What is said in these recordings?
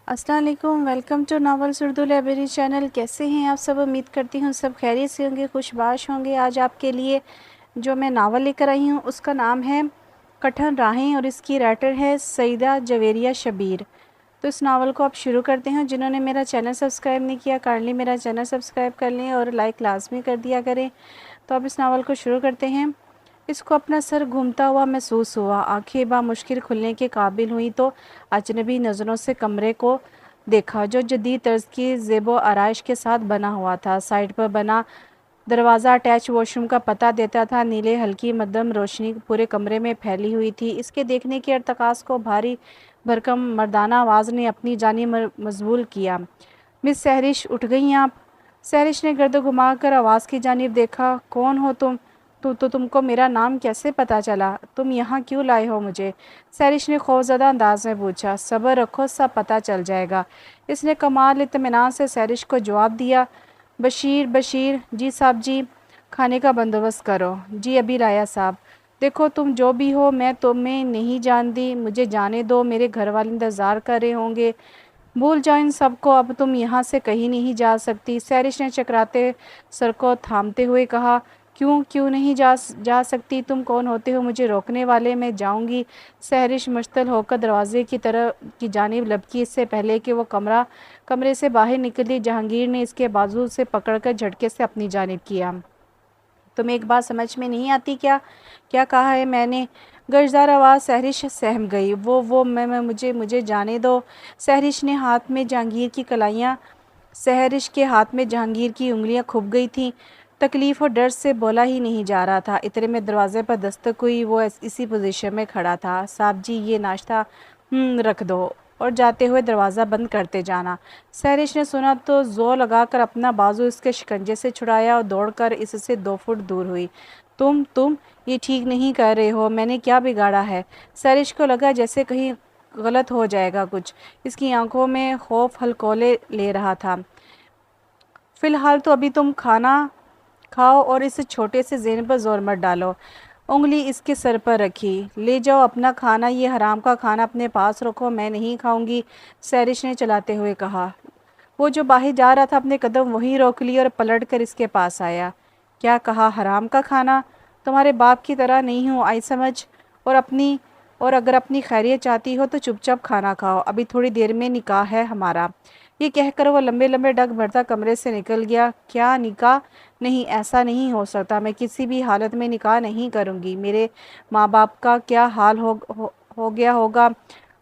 अस्सलाम वालेकुम, welcome to novels Urdu library channel. कैसे हैं आप सब? उम्मीद करती हूँ सब खैरियत से होंगे, खुशबाश होंगे। आज आपके लिए जो मैं नावल लेकर आई हूँ उसका नाम है कठिन राहें और इसकी राइटर है सईदा जवेरिया शबीर। तो इस नावल को आप शुरू करते हैं। जिन्होंने मेरा चैनल सब्सक्राइब नहीं किया, काइंडली मेरा चैनल सब्सक्राइब कर लें और लाइक लाजमी कर दिया करें। तो अब इस नावल को शुरू करते हैं। इसको अपना सर घूमता हुआ महसूस हुआ। आंखें बामुश्किल खुलने के काबिल हुई तो अजनबी नज़रों से कमरे को देखा, जो जदीद तर्ज की ज़ेबो आराइश के साथ बना हुआ था। साइड पर बना दरवाज़ा अटैच वॉशरूम का पता देता था। नीले हल्की मध्यम रोशनी पूरे कमरे में फैली हुई थी। इसके देखने के अर्तकास को भारी भरकम मर्दाना आवाज़ ने अपनी जानिब मजबूल किया। मिस सहरिश, उठ गई आप? सहरिश ने गर्द घुमाकर आवाज़ की जानिब देखा। कौन हो तुम? तुमको मेरा नाम कैसे पता चला? तुम यहाँ क्यों लाए हो मुझे? सहरिश ने खौफज़दा अंदाज में पूछा। सब्र रखो, सब पता चल जाएगा, इसने कमाल इत्मीनान से सहरिश को जवाब दिया। बशीर, बशीर जी साहब जी, खाने का बंदोबस्त करो। जी अभी लाया साहब। देखो तुम जो भी हो, मैं तुम्हें नहीं जानती, मुझे जाने दो, मेरे घर वाले इंतज़ार कर रहे होंगे। भूल जाओ इन सबको, अब तुम यहाँ से कहीं नहीं जा सकती। सहरिश ने चकराते सर को थामते हुए कहा। क्यों क्यों नहीं जा सकती? तुम कौन होते हो मुझे रोकने वाले? मैं जाऊंगी। सहरिश मुश्तल होकर दरवाजे की तरफ की जानिब लपकी। इससे पहले कि वो कमरे से बाहर निकली, जहांगीर ने इसके बाजू से पकड़कर झटके से अपनी जानिब किया। तुम्हें एक बात समझ में नहीं आती क्या? क्या कहा है मैंने? गरजदार आवाज़। सहरिश सहम गई। वो मैं मुझे मुझे जाने दो। सहरिश ने हाथ में जहांगीर की कलाइयाँ सहरिश के हाथ में जहांगीर की उंगलियां खुप गई थीं। तकलीफ़ और डर से बोला ही नहीं जा रहा था। इतने में दरवाजे पर दस्तक हुई। वो इसी पोजीशन में खड़ा था। साहब जी, ये नाश्ता रख दो और जाते हुए दरवाज़ा बंद करते जाना। सहरिश ने सुना तो जोर लगाकर अपना बाजू इसके शिकंजे से छुड़ाया और दौड़कर इससे 2 फुट दूर हुई। तुम ये ठीक नहीं कर रहे हो। मैंने क्या बिगाड़ा है? सहरिश को लगा जैसे कहीं गलत हो जाएगा कुछ। इसकी आंखों में खौफ हलकोले ले रहा था। फ़िलहाल तो अभी तुम खाना खाओ और इस छोटे से ज़हन पर ज़ोर मत डालो। उंगली इसके सर पर रखी। ले जाओ अपना खाना, ये हराम का खाना अपने पास रखो, मैं नहीं खाऊंगी, सहरिश ने चलाते हुए कहा। वो जो बाहर जा रहा था अपने कदम वहीं रोक लिए और पलट कर इसके पास आया। क्या कहा? हराम का खाना? तुम्हारे बाप की तरह नहीं हूँ, आई समझ। और अगर अपनी खैरियत चाहती हो तो चुपचाप खाना खाओ, अभी थोड़ी देर में निकाह है हमारा। ये कहकर वो लंबे लंबे डग भरता कमरे से निकल गया। क्या निकाह? नहीं, ऐसा नहीं हो सकता। मैं किसी भी हालत में निकाह नहीं करूँगी। मेरे माँ बाप का क्या हाल हो गया होगा।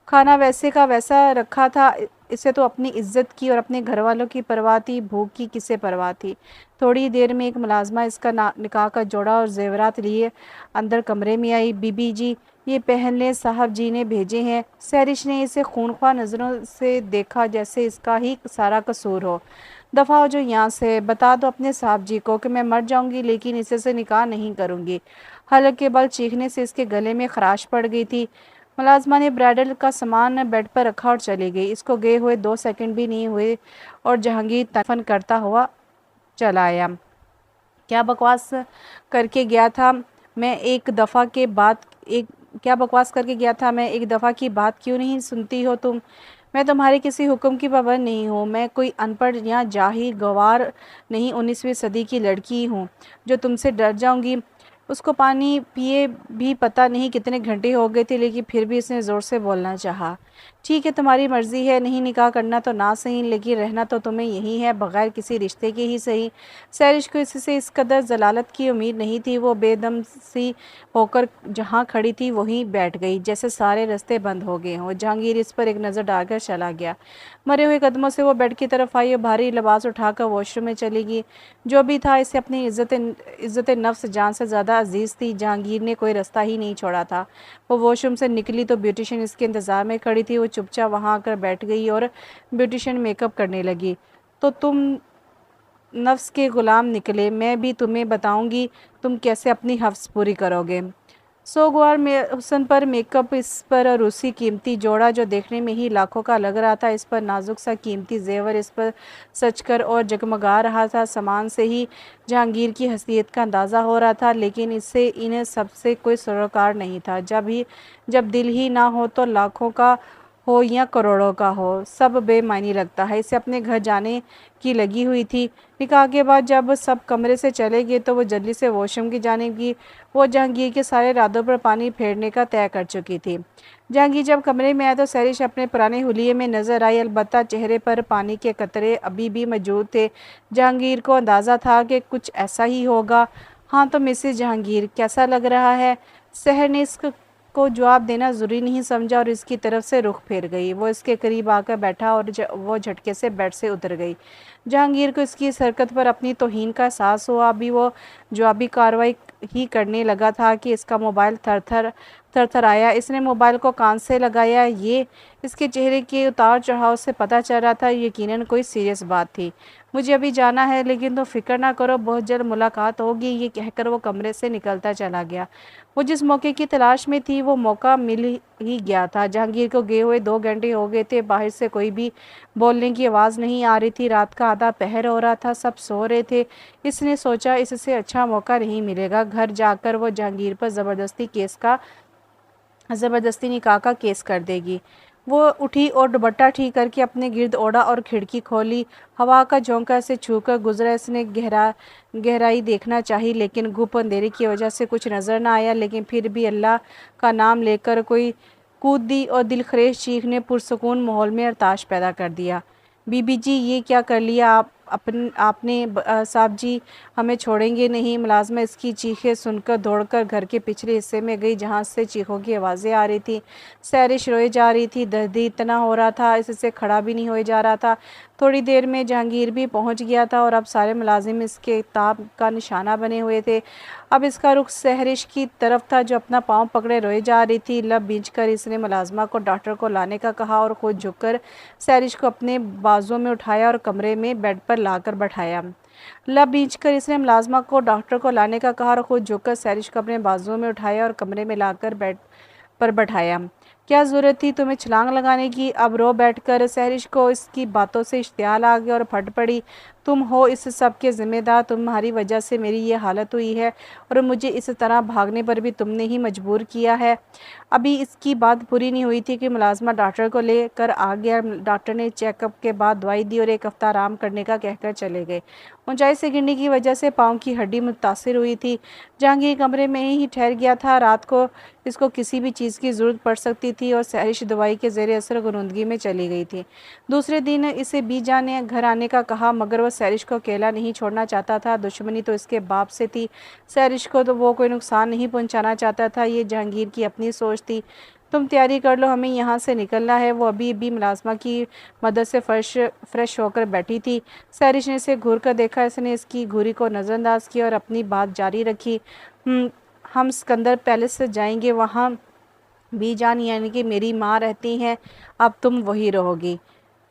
खाना वैसे का वैसा रखा था। इसे तो अपनी इज्जत की और अपने घर वालों की परवाह थी, भूख की किसे परवाह थी। थोड़ी देर में एक मुलाजमा इसका निकाह का जोड़ा और जेवरात लिए अंदर कमरे में आई। बीबी जी, ये पहन लें, साहब जी ने भेजे हैं। सहरिश ने इसे खूनख्वार नज़रों से देखा, जैसे इसका ही सारा कसूर हो। दफ़ा हो जो यहाँ से, बता दो अपने साहब जी को कि मैं मर जाऊंगी लेकिन इसे से निकाह नहीं करूंगी। हलक के बल चीखने से इसके गले में खराश पड़ गई थी। मुलाजमा ने ब्राइडल का सामान बेड पर रखा और चली गई। इसको गए हुए 2 सेकंड भी नहीं हुए और जहांगीर तफन करता हुआ चला आया। क्या बकवास करके गया था मैं एक दफ़ा के बाद एक क्या बकवास करके गया था मैं? एक दफ़ा की बात क्यों नहीं सुनती हो तुम? मैं तुम्हारे किसी हुक्म की पाबंद नहीं हूँ। मैं कोई अनपढ़ या जाहिल गवार नहीं, 19वीं सदी की लड़की हूँ जो तुमसे डर जाऊँगी। उसको पानी पिए भी पता नहीं कितने घंटे हो गए थे, लेकिन फिर भी इसने ज़ोर से बोलना चाहा। ठीक है, तुम्हारी मर्ज़ी है, नहीं निकाह करना तो ना सही, लेकिन रहना तो तुम्हें यही है, बग़ैर किसी रिश्ते के ही सही। सहरिश को इससे इस कदर जलालत की उम्मीद नहीं थी। वो बेदम सी होकर जहाँ खड़ी थी वहीं बैठ गई, जैसे सारे रास्ते बंद हो गए हों। जहांगीर इस पर एक नज़र डालकर चला गया। मरे हुए कदमों से वो बेड की तरफ आई और भारी लिबास उठाकर वॉशरूम में चली गई। जो भी था, इसे अपनी इज़्ज़त नफ्स जान से ज़्यादा अजीज़ थी। जहांगीर ने कोई रास्ता ही नहीं छोड़ा था। वो वॉशरूम से निकली तो ब्यूटिशियन इसके इंतज़ार में खड़ी थी। वो चुपचाप वहाँ आकर बैठ गई और ब्यूटिशियन मेकअप करने लगी। तो तुम नफ्स के ग़ुलाम निकले, मैं भी तुम्हें बताऊंगी तुम कैसे अपनी हफ्स पूरी करोगे। सोगवार में हुस्न पर मेकअप, इस पर रूसी कीमती जोड़ा जो देखने में ही लाखों का लग रहा था, इस पर नाजुक सा कीमती जेवर इस पर सचकर और जगमगा रहा था। सामान से ही जहांगीर की हसीयत का अंदाज़ा हो रहा था, लेकिन इससे इन्हें सबसे कोई सरोकार नहीं था। जब दिल ही ना हो तो लाखों का हो या करोड़ों का हो, सब बेमायने लगता है। इसे अपने घर जाने की लगी हुई थी। निकाह के बाद जब सब कमरे से चले गए तो वो जल्दी से वॉशरूम की जाने की। वो जहांगीर के सारे इरादों पर पानी फेरने का तय कर चुकी थी। जहांगीर जब कमरे में आया तो सहरिश अपने पुराने हुलिये में नजर आई, अलबत्ता चेहरे पर पानी के कतरे अभी भी मौजूद थे। जहांगीर को अंदाज़ा था कि कुछ ऐसा ही होगा। हाँ तो मिसेस जहांगीर, कैसा लग रहा है? सहर ने इसको को जवाब देना ज़रूरी नहीं समझा और इसकी तरफ से रुख फेर गई। वो इसके करीब आकर बैठा और वो झटके से बेड से उतर गई। जहांगीर को इसकी इस हरकत पर अपनी तौहीन का एहसास हुआ। अभी वो जवाबी कार्रवाई ही करने लगा था कि इसका मोबाइल थरथराया। इसने मोबाइल को कान से लगाया। ये इसके चेहरे के उतार चढ़ाव से पता चल रहा था यकीनन कोई सीरियस बात थी। मुझे अभी जाना है, लेकिन तुम फिक्र ना करो, बहुत जल्द मुलाकात होगी। ये कहकर वो कमरे से निकलता चला गया। वो जिस मौके की तलाश में थी वो मौका मिल ही गया था। जहांगीर को गए हुए 2 घंटे हो गए थे। बाहर से कोई भी बोलने की आवाज़ नहीं आ रही थी। रात का आधा पहर हो रहा था, सब सो रहे थे। इसने सोचा इससे अच्छा मौका नहीं मिलेगा। घर जाकर वो जहांगीर पर ज़बरदस्ती निकाह का केस कर देगी। वो उठी और दुपट्टा ठीक करके अपने गिर्द ओढ़ा और खिड़की खोली। हवा का झोंका से छूकर गुजरा। इसने गहराई देखना चाहिए, लेकिन घुप अंधेरे की वजह से कुछ नज़र न आया। लेकिन फिर भी अल्लाह का नाम लेकर कोई कूद दी और दिलखरेश चीख ने पुरसकून माहौल में अरताश पैदा कर दिया। बीबी जी, ये क्या कर लिया आपने? साहब जी हमें छोड़ेंगे नहीं। मुलाजमा इसकी चीखें सुनकर दौड़कर घर के पिछले हिस्से में गई, जहाँ से चीखों की आवाज़ें आ रही थी। सहरिश रोए जा रही थी। दर्द इतना हो रहा था इससे खड़ा भी नहीं हो जा रहा था। थोड़ी देर में जहांगीर भी पहुंच गया था और अब सारे मुलाजिम इसके ताब का निशाना बने हुए थे। अब इसका रुख सहरिश की तरफ था, जो अपना पाँव पकड़े रोए जा रही थी। लब बींच कर इसने मुलाजमा को डॉक्टर को लाने का कहा और खुद झुककर सहरिश को अपने बाजुओं में उठाया और कमरे में बेड पर लाकर बैठाया। लब बींच कर इसने मुलाजमा को डॉक्टर को लाने का कहा और खुद झुककर सहरिश को अपने बाजुओं में उठाया और कमरे में लाकर बेड पर बैठाया। क्या ज़रूरत थी तुम्हें छलांग लगाने की? अब रो बैठकर। सहरिश को इसकी बातों से इश्तियाल आ गया और फट पड़ी। तुम हो इस सब के ज़िम्मेदार। तुम्हारी वजह से मेरी ये हालत हुई है और मुझे इस तरह भागने पर भी तुमने ही मजबूर किया है। अभी इसकी बात पूरी नहीं हुई थी कि मुलाजमा डॉक्टर को लेकर आ गया। डॉक्टर ने चेकअप के बाद दवाई दी और 1 हफ्ता आराम करने का कहकर चले गए। ऊंचाई से गिरने की वजह से पाँव की हड्डी मुतासिर हुई थी। जहांगीर कमरे में ही ठहर गया था। रात को इसको किसी भी चीज़ की ज़रूरत पड़ सकती थी और सहरिश दवाई के ज़ेरे असर गुनूदगी में चली गई थी। दूसरे दिन इसे बीजा ने घर आने का कहा, मगर वह सहरिश को अकेला नहीं छोड़ना चाहता था। दुश्मनी तो इसके बाप से थी। सहरिश को तो वो कोई नुकसान नहीं पहुंचाना चाहता था। ये जहांगीर की अपनी सोच थी। तुम तैयारी कर लो, हमें यहाँ से निकलना है। वो अभी भी मुलाजमा की मदद से फ्रेश होकर बैठी थी। सहरिश ने इसे घूर कर देखा। इसने इसकी घूरी को नज़रअंदाज किया और अपनी बात जारी रखी। हम सिकंदर पैलेस से जाएंगे, वहाँ बीजान यानी कि मेरी माँ रहती हैं। अब तुम वही रहोगी।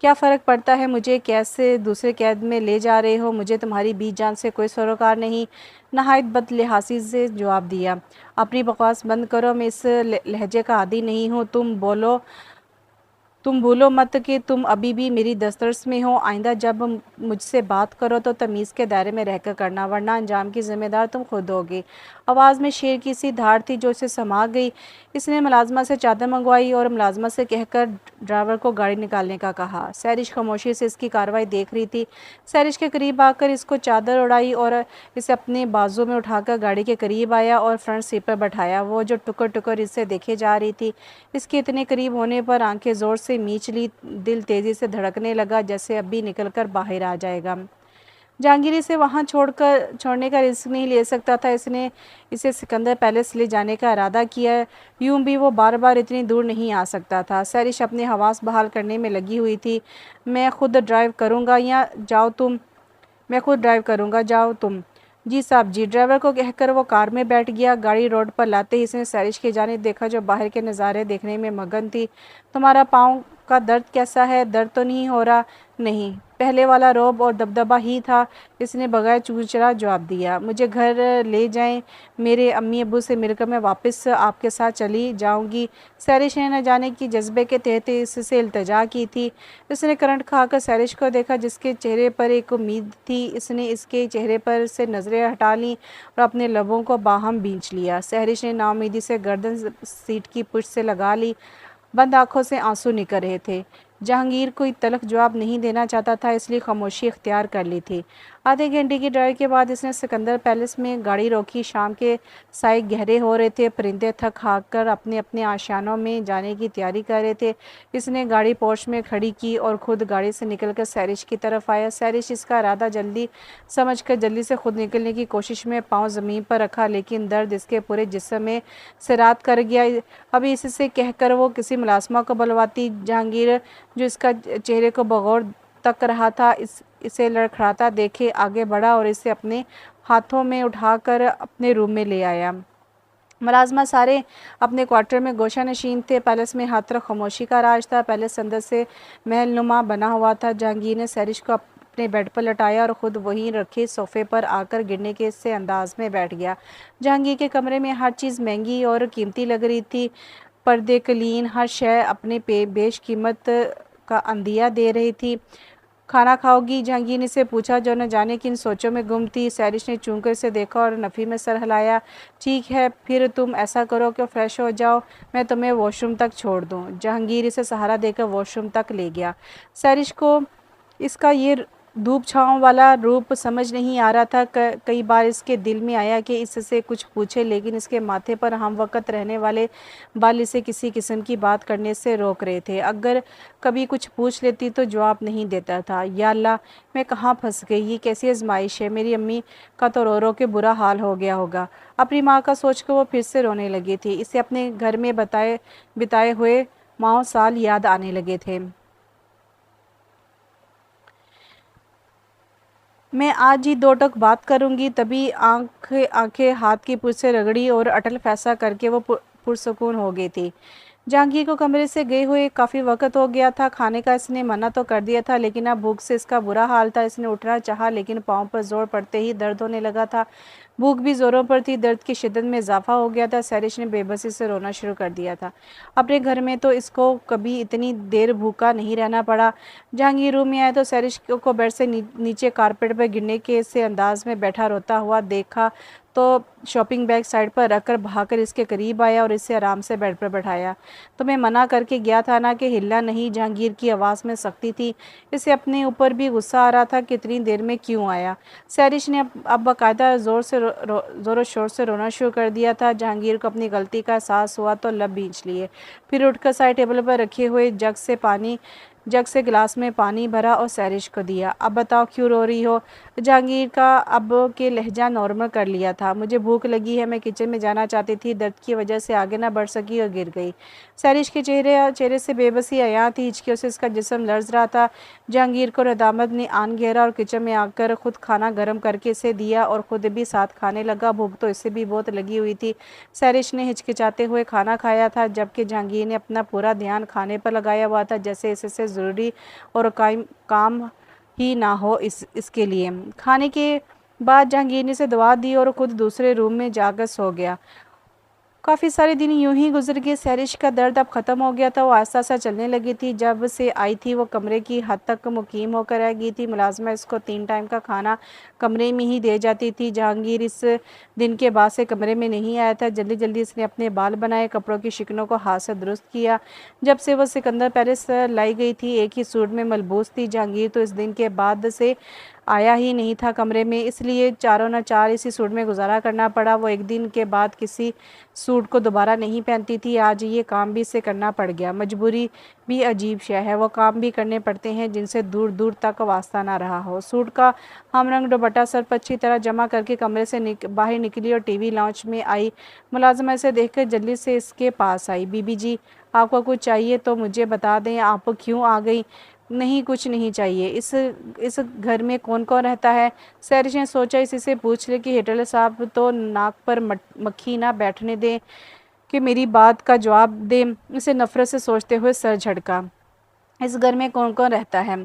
क्या फ़र्क पड़ता है मुझे कैसे दूसरे कैद में ले जा रहे हो? मुझे तुम्हारी बीजान से कोई सरोकार नहीं। नहायत बदलिहासी से जवाब दिया। अपनी बकवास बंद करो, मैं इस लहजे का आदी नहीं हूँ। तुम भूलो मत कि तुम अभी भी मेरी दस्तरस में हो। आइंदा जब मुझसे बात करो तो तमीज़ के दायरे में रहकर करना, वरना अंजाम की जिम्मेदार तुम खुद होगी। आवाज़ में शेर की सी धार थी जो इसे समा गई। इसने मुलाजमा से चादर मंगवाई और मुलाजमा से कहकर ड्राइवर को गाड़ी निकालने का कहा। सहरिश खामोशी से इसकी कार्रवाई देख रही थी। सहरिश के करीब आकर इसको चादर उड़ाई और इसे अपने बाजू में उठाकर गाड़ी के करीब आया और फ्रंट सीट पर बैठाया। वो जो टुकर टुकर इसे देखे जा रही थी, इसके इतने करीब होने पर आंखें ज़ोर से मींच ली। दिल तेज़ी से धड़कने लगा, जैसे अभी निकलकर बाहर आ जाएगा। जहांगीर इसे वहाँ छोड़ने का रिस्क नहीं ले सकता था। इसने इसे सिकंदर पैलेस ले जाने का इरादा किया। यूं भी वो बार बार इतनी दूर नहीं आ सकता था। सहरिश अपने हवास बहाल करने में लगी हुई थी। मैं खुद ड्राइव करूँगा या जाओ तुम? मैं खुद ड्राइव करूँगा, जाओ तुम। जी साहब जी। ड्राइवर को कहकर वो कार में बैठ गया। गाड़ी रोड पर लाते ही इसने सहरिश की जानिब देखा, जो बाहर के नज़ारे देखने में मगन थी। तुम्हारा पाँव का दर्द कैसा है? दर्द तो नहीं हो रहा? नहीं, पहले वाला रौब और दबदबा ही था। इसने बगैर चूचरा जवाब दिया। मुझे घर ले जाएं, मेरे अम्मी अब्बू से मिलकर मैं वापस आपके साथ चली जाऊंगी। सहरिश ने न जाने की जज्बे के तहत इससे इल्तजा की थी। इसने करंट खाकर सहरिश को देखा, जिसके चेहरे पर एक उम्मीद थी। इसने इसके चेहरे पर से नज़रें हटा लीं और अपने लबों को बाहम भींच लिया। सहरिश ने नाउमीदी से गर्दन सीट की पुष्ट से लगा ली। बंद आंखों से आंसू निकल रहे थे। जहांगीर कोई तल्ख जवाब नहीं देना चाहता था, इसलिए खामोशी इख्तियार कर ली थी। आधे घंटे की ड्राइव के बाद इसने सिकंदर पैलेस में गाड़ी रोकी। शाम के साए गहरे हो रहे थे, परिंदे थक हाक कर अपने अपने आशियानों में जाने की तैयारी कर रहे थे। इसने गाड़ी पोर्च में खड़ी की और खुद गाड़ी से निकलकर सैरिश की तरफ आया। सैरिश इसका इरादा जल्दी समझकर जल्दी से खुद निकलने की कोशिश में पाँव ज़मीन पर रखा, लेकिन दर्द इसके पूरे जिस्म में सिरात कर गया। अभी इससे कहकर वो किसी मुलाजमा को बुलवाती। जहांगीर, जो इसका चेहरे को बगौर तक रहा था, इसे लड़खड़ाता देखे आगे बढ़ा और इसे अपने हाथों में उठाकर अपने रूम में ले आया। मुलाजमा सारे अपने क्वार्टर में गोशा नशीन थे। पैलेस में हर तरफ खामोशी का राज था। पैलेस अंदर से महल नुमा बना हुआ था। जहांगीर ने सैरिश को अपने बेड पर लटाया और ख़ुद वहीं रखे सोफ़े पर आकर गिरने के से अंदाज में बैठ गया। जहांगीर के कमरे में हर चीज़ महंगी और कीमती लग रही थी। पर्दे, कलीन, हर शय अपने बेश कीमत का अंदिया दे रही थी। खाना खाओगी? जहांगीर ने से पूछा, जो न जाने किन सोचों में गुम थी। सैरिश ने चूंकर से देखा और नफ़ी में सर हिलाया। ठीक है, फिर तुम ऐसा करो कि फ्रेश हो जाओ, मैं तुम्हें वॉशरूम तक छोड़ दूँ। जहांगीर इसे सहारा देकर वॉशरूम तक ले गया। सैरिश को इसका ये धूप छाँव वाला रूप समझ नहीं आ रहा था। कई बार इसके दिल में आया कि इससे कुछ पूछे, लेकिन इसके माथे पर हम वक्त रहने वाले बाल इसे किसी किस्म की बात करने से रोक रहे थे। अगर कभी कुछ पूछ लेती तो जवाब नहीं देता था। या अल्लाह, मैं कहाँ फंस गई? ये कैसी आजमाइश है? मेरी अम्मी का तो रो रो के बुरा हाल हो गया होगा। अपनी माँ का सोचकर वो फिर से रोने लगी थी। इसे अपने घर में बिताए हुए माओ साल याद आने लगे थे। मैं आज ही 2 टक बात करूंगी। तभी आंखें हाथ की पुर से रगड़ी और अटल फैसला करके वो पुरसुकून हो गई थी। जहांगीर को कमरे से गए हुए काफ़ी वक्त हो गया था। खाने का इसने मना तो कर दिया था, लेकिन अब भूख से इसका बुरा हाल था। इसने उठना चाहा, लेकिन पाँव पर जोर पड़ते ही दर्द होने लगा था। भूख भी ज़ोरों पर थी। दर्द की शिद्दत में इजाफा हो गया था। सैरिश ने बेबसी से रोना शुरू कर दिया था। अपने घर में तो इसको कभी इतनी देर भूखा नहीं रहना पड़ा। जहांगीर रूम में आया तो सैरिश को बेड से नीचे कारपेट पर गिरने के से अंदाज में बैठा रोता हुआ देखा तो शॉपिंग बैग साइड पर रखकर भागकर इसके करीब आया और इसे आराम से बेड पर बैठाया। तो मैं मना करके गया था ना कि हिलना नहीं। जहांगीर की आवाज़ में सख्ती थी। इसे अपने ऊपर भी गुस्सा आ रहा था कि इतनी देर में क्यों आया। सैरिश ने अब बाकायदा ज़ोर शोर से रोना शुरू कर दिया था। जहांगीर को अपनी गलती का एहसास हुआ तो लब भींच लिए। फिर उठकर साइड टेबल पर रखे हुए जग से गिलास में पानी भरा और सैरिश को दिया। अब बताओ, क्यों रो रही हो? जहांगीर का अब के लहजा नॉर्मल कर लिया था। मुझे भूख लगी है, मैं किचन में जाना चाहती थी। दर्द की वजह से आगे ना बढ़ सकी और गिर गई। सैरिश के चेहरे से बेबसी आया थी। हिचकियों से इसका जिस्म लर्ज रहा था। जहांगीर को रदामत ने आन घेरा और किचन में आकर खुद खाना गर्म करके इसे दिया और ख़ुद भी साथ खाने लगा। भूख तो इसे भी बहुत लगी हुई थी। सैरिश ने हिचकिचाते हुए खाना खाया था, जबकि जहांगीर ने अपना पूरा ध्यान खाने पर लगाया हुआ था, जैसे इससे ज़रूरी और काम ही ना हो इसके लिए। खाने के बाद जहांगीर ने इसे दवा दी और खुद दूसरे रूम में जाकर सो गया। काफ़ी सारे दिन यूं ही गुजर गए। सैरिश का दर्द अब ख़त्म हो गया था। वो आहिस्ता आहिस्ता चलने लगी थी। जब से आई थी वो कमरे की हद तक मुकीम होकर रह गई थी। मुलाजमा इसको 3 टाइम का खाना कमरे में ही दे जाती थी। जहांगीर इस दिन के बाद से कमरे में नहीं आया था। जल्दी जल्दी इसने अपने बाल बनाए, कपड़ों की शिकनों को हाथ से दुरुस्त किया। जब से वह सिकंदर पैलेस लाई गई थी, एक ही सूट में मलबूस थी। जहांगीर तो इस दिन के बाद से आया ही नहीं था कमरे में, इसलिए चारों न चार इसी सूट में गुजारा करना पड़ा। वो एक दिन के बाद किसी सूट को दोबारा नहीं पहनती थी। आज ये काम भी इसे करना पड़ गया। मजबूरी भी अजीब शय है। वो काम भी करने पड़ते हैं जिनसे दूर दूर तक वास्ता ना रहा हो। सूट का हमरंग दुपट्टा सर पर अच्छी तरह जमा करके कमरे से बाहर निकली और टीवी लॉन्च में आई। मुलाजमा इसे देखकर जल्दी से इसके पास आई। बीबी जी, आपको कुछ चाहिए तो मुझे बता दें, आप क्यों आ गई? नहीं, कुछ नहीं चाहिए। इस घर में कौन कौन रहता है? सैरिश ने सोचा इसी से पूछ ले कि हिटलर साहब तो नाक पर मक्खी ना बैठने दें कि मेरी बात का जवाब दे। इसे नफरत से सोचते हुए सर झटका। इस घर में कौन कौन रहता है?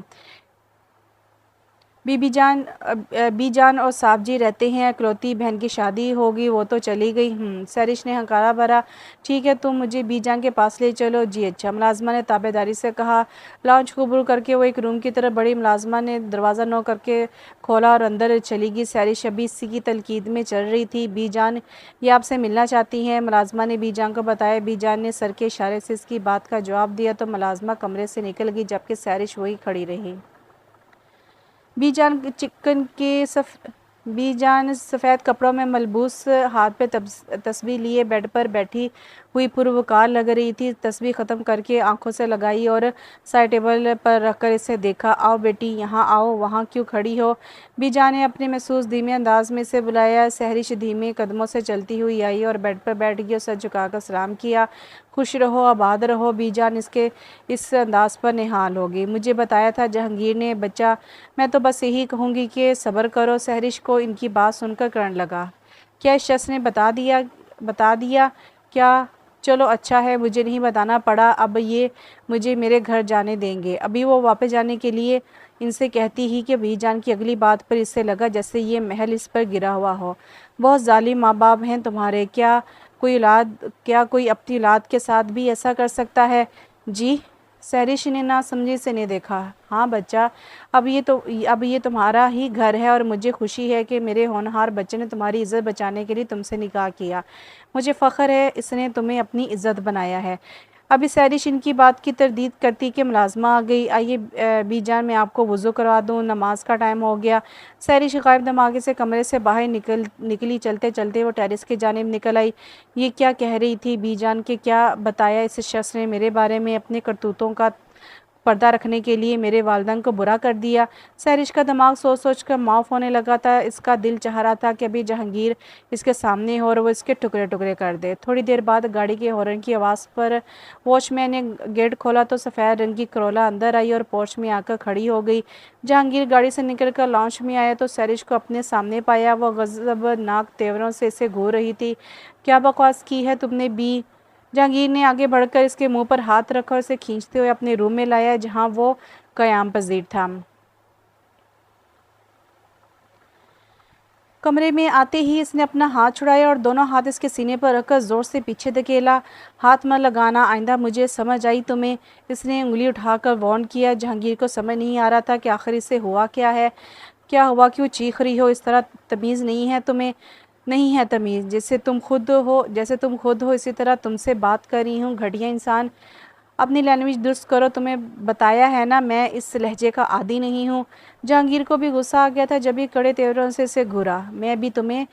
बीजान और साहब जी रहते हैं, इकलौती बहन की शादी होगी, वो तो चली गई। सैरिश ने हंकारा भरा। ठीक है, तुम मुझे बीजान के पास ले चलो। जी अच्छा, मुलाजमा ने ताबेदारी से कहा। लॉन्च कबूल करके वो एक रूम की तरफ बड़ी। मुलाजमा ने दरवाज़ा नॉक करके खोला और अंदर चली गई। सैरिश अभी इसी की तलकीद में चल रही थी। बीजान ये आपसे मिलना चाहती हैं, मुलाजमा ने बीजान को बताया। बीजान ने सर के इशारे से इसकी बात का जवाब दिया तो मुलाजमा कमरे से निकल गई, जबकि सैरिश वहीं खड़ी रही। बीजान सफ़ेद कपड़ों में मलबूस, हाथ पे तस्बीह लिए बेड पर बैठी हुई पुरवकार लग रही थी। तस्बीह ख़त्म करके आंखों से लगाई और साइड टेबल पर रखकर इसे देखा। आओ बेटी, यहाँ आओ, वहाँ क्यों खड़ी हो? बीजान ने अपने महसूस धीमे अंदाज में इसे बुलाया। सहरिश धीमे कदमों से चलती हुई आई और बेड पर बैठ गई और सर झुकाकर सलाम किया। खुश रहो, आबाद रहो। बीजान इस अंदाज पर निहाल हो गई। मुझे बताया था जहांगीर ने, बच्चा, मैं तो बस यही कहूँगी कि सब्र करो। सहरिश को इनकी बात सुनकर करंट लगा। क्या इस शख्स ने बता दिया क्या? चलो अच्छा है, मुझे नहीं बताना पड़ा। अब ये मुझे मेरे घर जाने देंगे। अभी वो वापस जाने के लिए इनसे कहती ही कि बीजान की अगली बात पर इससे लगा जैसे ये महल इस पर गिरा हुआ हो। बहुत जालिम माँ बाप हैं तुम्हारे। क्या कोई अपनी औलाद के साथ भी ऐसा कर सकता है? जी, सहरिश ने ना समझी से ने देखा। हाँ बच्चा, अब ये तुम्हारा ही घर है और मुझे खुशी है कि मेरे होनहार बच्चे ने तुम्हारी इज़्ज़त बचाने के लिए तुमसे निकाह किया। मुझे फ़ख्र है इसने तुम्हें अपनी इज़्ज़त बनाया है। अभी सहरिश इनकी बात की तरदीद करती कि मुलाजमा आ गई। आइए बीजान, मैं आपको वज़ू करवा दूँ, नमाज का टाइम हो गया। सहरिश गायब दमागे से कमरे से बाहर निकली। चलते चलते वो टेरेस की जानिब निकल आई। ये क्या कह रही थी बीजान के? क्या बताया इस शख्स ने मेरे बारे में? अपने करतूतों का पर्दा रखने के लिए मेरे वालिदैन को बुरा कर दिया। सहरिश का दिमाग सोच सोच कर माफ़ होने लगा था। इसका दिल चाह रहा था कि अभी जहांगीर इसके सामने हो और वो इसके टुकड़े टुकड़े कर दे। थोड़ी देर बाद गाड़ी के हॉर्न की आवाज़ पर वॉचमैन ने गेट खोला तो सफ़ेद रंग की करोला अंदर आई और पोर्च में आकर खड़ी हो गई। जहांगीर गाड़ी से निकलकर लॉन्च में आया तो सहरिश को अपने सामने पाया। वह गज़बनाक तेवरों से इसे घूर रही थी। क्या बकवास की है तुमने बी? जहांगीर ने आगे बढ़कर इसके मुंह पर हाथ रखा और इसे खींचते हुए अपने रूम में लाया, जहां वो क़याम पजीर था। कमरे में आते ही इसने अपना हाथ छुड़ाया और दोनों हाथ इसके सीने पर रखकर ज़ोर से पीछे धकेला। हाथ मत लगाना, आइंदा मुझे समझ आई तुम्हें? इसने उंगली उठाकर वार्न किया। जहांगीर को समझ नहीं आ रहा था कि आखिर इसे हुआ क्या है। क्या हुआ, क्यों चीख रही हो इस तरह? तमीज़ नहीं है तुम्हें? नहीं है तमीज़, जैसे तुम खुद हो इसी तरह तुमसे बात कर रही हूँ। घटिया इंसान, अपनी लैंग्वेज दुरुस्त करो। तुम्हें बताया है ना, मैं इस लहजे का आदी नहीं हूँ। जहांगीर को भी गुस्सा आ गया था जब भी कड़े तेवरों से इसे घूरा। मैं भी तुम्हारी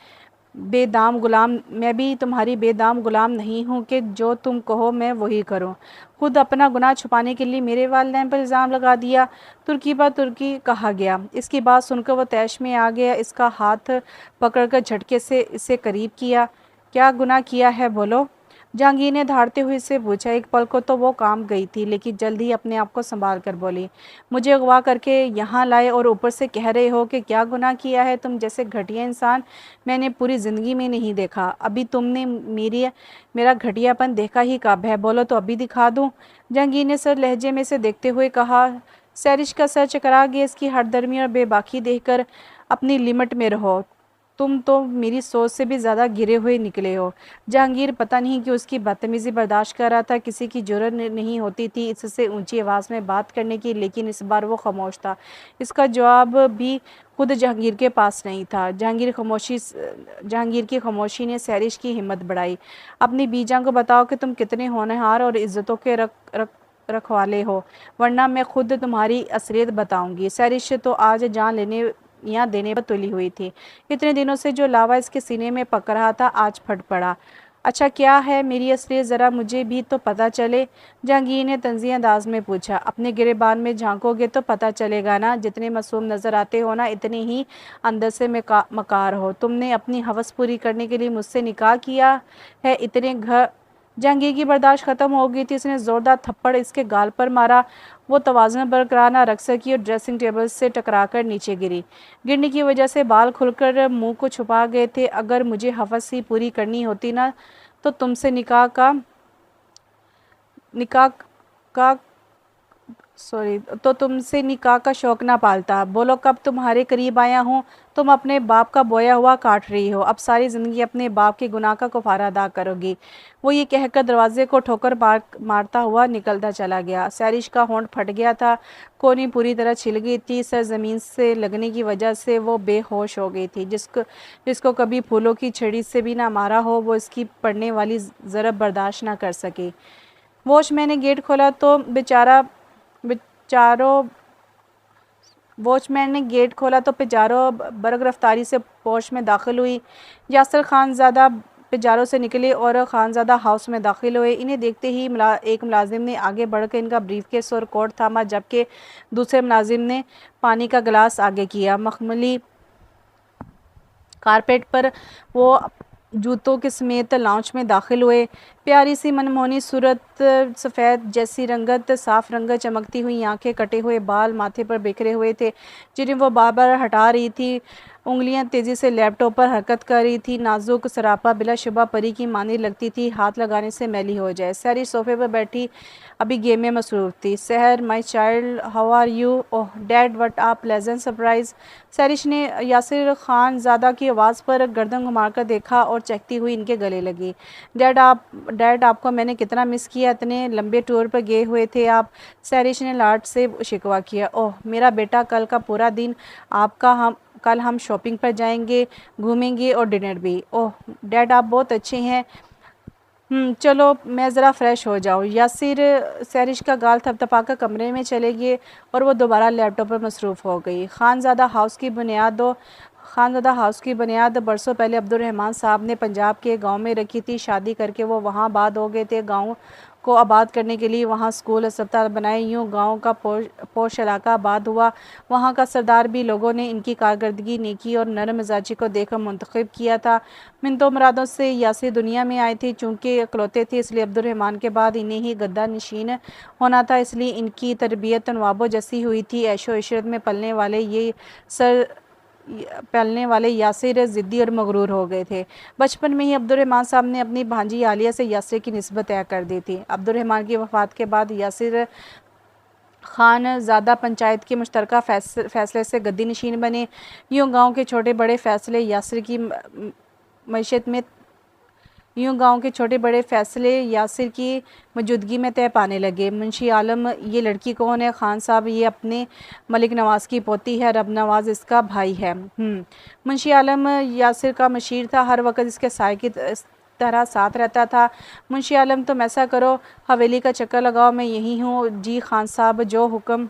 बेदाम गुलाम नहीं हूँ कि जो तुम कहो मैं वही करूँ। खुद अपना गुनाह छुपाने के लिए मेरे वालिदैन पर इल्ज़ाम लगा दिया। तुर्की बा तुर्की कहा गया। इसकी बात सुनकर वो तैश में आ गया। इसका हाथ पकड़कर झटके से इसे करीब किया। क्या गुनाह किया है बोलो? जहांगीर ने धारते हुए इससे पूछा। एक पल को तो वो काम गई थी, लेकिन जल्द ही अपने आप को संभाल कर बोली, मुझे अगवा करके यहाँ लाए और ऊपर से कह रहे हो कि क्या गुनाह किया है? तुम जैसे घटिया इंसान मैंने पूरी ज़िंदगी में नहीं देखा। अभी तुमने मेरा घटियापन देखा ही कब है? बोलो तो अभी दिखा दूँ। जहांगीर ने सर लहजे में से देखते हुए कहा। सैरिश का सर चकरा गया। इसकी हरदर्मी और बेबाकी देखकर अपनी लिमिट में रहो, तुम तो मेरी सोच से भी ज़्यादा गिरे हुए निकले हो। जहांगीर पता नहीं कि उसकी बदतमीज़ी बर्दाश्त कर रहा था। किसी की ज़रूरत नहीं होती थी इससे ऊंची आवाज़ में बात करने की, लेकिन इस बार वो खामोश था। इसका जवाब भी खुद जहांगीर के पास नहीं था। जहांगीर की खामोशी ने सैरिश की हिम्मत बढ़ाई। अपनी बीजा को बताओ कि तुम कितने होनहार और इज़्ज़तों के रखवाले हो, वरना मैं खुद तुम्हारी असलियत बताऊंगी। सैरिश तो आज जान लेने या देने पर तुली हुई थी। इतने दिनों से जो लावा इसके सीने में पक रहा था आज फट पड़ा। अच्छा, क्या है मेरी असलियत? ज़रा मुझे भी तो पता चले। जहांगीर ने तंज़ीह अंदाज में पूछा। अपने गिरेबान में झांकोगे तो पता चलेगा ना। जितने मासूम नज़र आते हो ना, इतने ही अंदर से मकार हो। तुमने अपनी हवस पूरी करने के लिए मुझसे निकाह किया है। इतने घर जहांगीर की बर्दाश्त ख़त्म हो गई थी। इसने ज़ोरदार थप्पड़ इसके गाल पर मारा। वो तवाज़ुन बरकरार ना रख सकी और ड्रेसिंग टेबल से टकराकर नीचे गिरी। गिरने की वजह से बाल खुलकर मुंह को छुपा गए थे। अगर मुझे हवस ही पूरी करनी होती ना, तो तुमसे निकाह का सॉरी, तो तुमसे निकाह का शौक ना पालता। बोलो कब तुम्हारे करीब आया हूँ। तुम अपने बाप का बोया हुआ काट रही हो। अब सारी ज़िंदगी अपने बाप के गुनाह का कफारा अदा करोगी। वो ये कहकर दरवाजे को ठोकर मारता हुआ निकलता चला गया। सैरिश का होंठ फट गया था। कोनी पूरी तरह छिल गई थी। सर ज़मीन से लगने की वजह से वो बेहोश हो गई थी। जिसको जिसको कभी फूलों की छड़ी से भी ना मारा हो, वो इसकी पड़ने वाली ज़रब बर्दाश्त ना कर सकी। वॉचमैन ने गेट खोला तो बेचारों वॉचमैन ने गेट खोला तो पिजारो बर्ग रफ्तारी से पोश में दाखिल हुई। यासर खानज़ादा पिजारों से निकले और खानज़ादा हाउस में दाखिल हुए। इन्हें देखते ही एक मुलाजिम ने आगे बढ़कर इनका ब्रीफकेस और कोट थामा, जबकि दूसरे मुलाजिम ने पानी का गिलास आगे किया। मखमली कारपेट पर वो जूतों के समेत लाउंज में दाखिल हुए। प्यारी सी मनमोहनी सूरत, सफ़ेद जैसी रंगत, साफ रंगत, चमकती हुई आंखें, कटे हुए बाल माथे पर बिखरे हुए थे जिन्हें वो बार बार हटा रही थी। उंगलियां तेज़ी से लैपटॉप पर हरकत कर रही थी। नाजुक सरापा बिलाशुबा परी की मानी लगती थी, हाथ लगाने से मैली हो जाए। सैरी सोफे पर बैठी अभी गेम में मसरूफ़ थी। Sehar, my child, how are you? Oh dad, what a pleasant surprise. Sarish ने यासिर खानज़ादा की आवाज़ पर गर्दन घुमाकर देखा और चहकती हुई इनके गले लगी। डैड, आपको मैंने कितना मिस किया। इतने लंबे टूर पर गए हुए थे आप। सैरिश ने लाड से शिकवा किया। ओह मेरा बेटा, कल का पूरा दिन आपका कल हम शॉपिंग पर जाएंगे, घूमेंगे और डिनर भी। ओह डैड, आप बहुत अच्छे हैं। चलो मैं ज़रा फ्रेश हो जाऊँ। यासिर सैरिश का गाल थपथपाकर कमरे में चले गए और वो दोबारा लैपटॉप पर मसरूफ़ हो गई। खानज़ादा हाउस की बुनियाद बरसों पहले अब्दुर्रहमान साहब ने पंजाब के गांव में रखी थी। शादी करके वो वहाँ आबाद हो गए थे। गांव को आबाद करने के लिए वहाँ स्कूल, अस्पताल बनाए। यूँ गांव का पोश इलाका आबाद हुआ। वहाँ का सरदार भी लोगों ने इनकी कारकर्दगी, नेकी और नरम मिजाजी को देखकर मुंतखब किया था। मिन्नतों मुरादों से यासिर दुनिया में आए थे। चूँकि इकलौते थे इसलिए अब्दुर्रहमान के बाद इन्हें ही गद्दा नशीन होना था, इसलिए इनकी तरबियत नवाबों जैसी हुई थी। ऐशो इशरत में पलने वाले यासिर ज़िद्दी और मगरूर हो गए थे। बचपन में ही अब्दुर्रहमान साहब ने अपनी भांजी आलिया से यासिर की निस्बत तय कर दी थी। अब्दुर्रहमान की वफ़ात के बाद यासिर खानज़ादा पंचायत के मुश्तरका फ़ैसले से गद्दी नशीन बने। यूँ गांव के छोटे बड़े फ़ैसले यासिर की मईशत में यूँ गांव के छोटे बड़े फ़ैसले यासिर की मौजूदगी में तय पाने लगे। मुंशी आलम, ये लड़की कौन है? खान साहब, ये अपने मलिक नवाज़ की पोती है। रब नवाज़ इसका भाई है। मुंशी आलम यासिर का मशीर था, हर वक्त इसके साय की तरह साथ रहता था। मुंशी आलम, तुम ऐसा करो, हवेली का चक्कर लगाओ, मैं यहीं हूँ। जी खान साहब, जो हुक्म।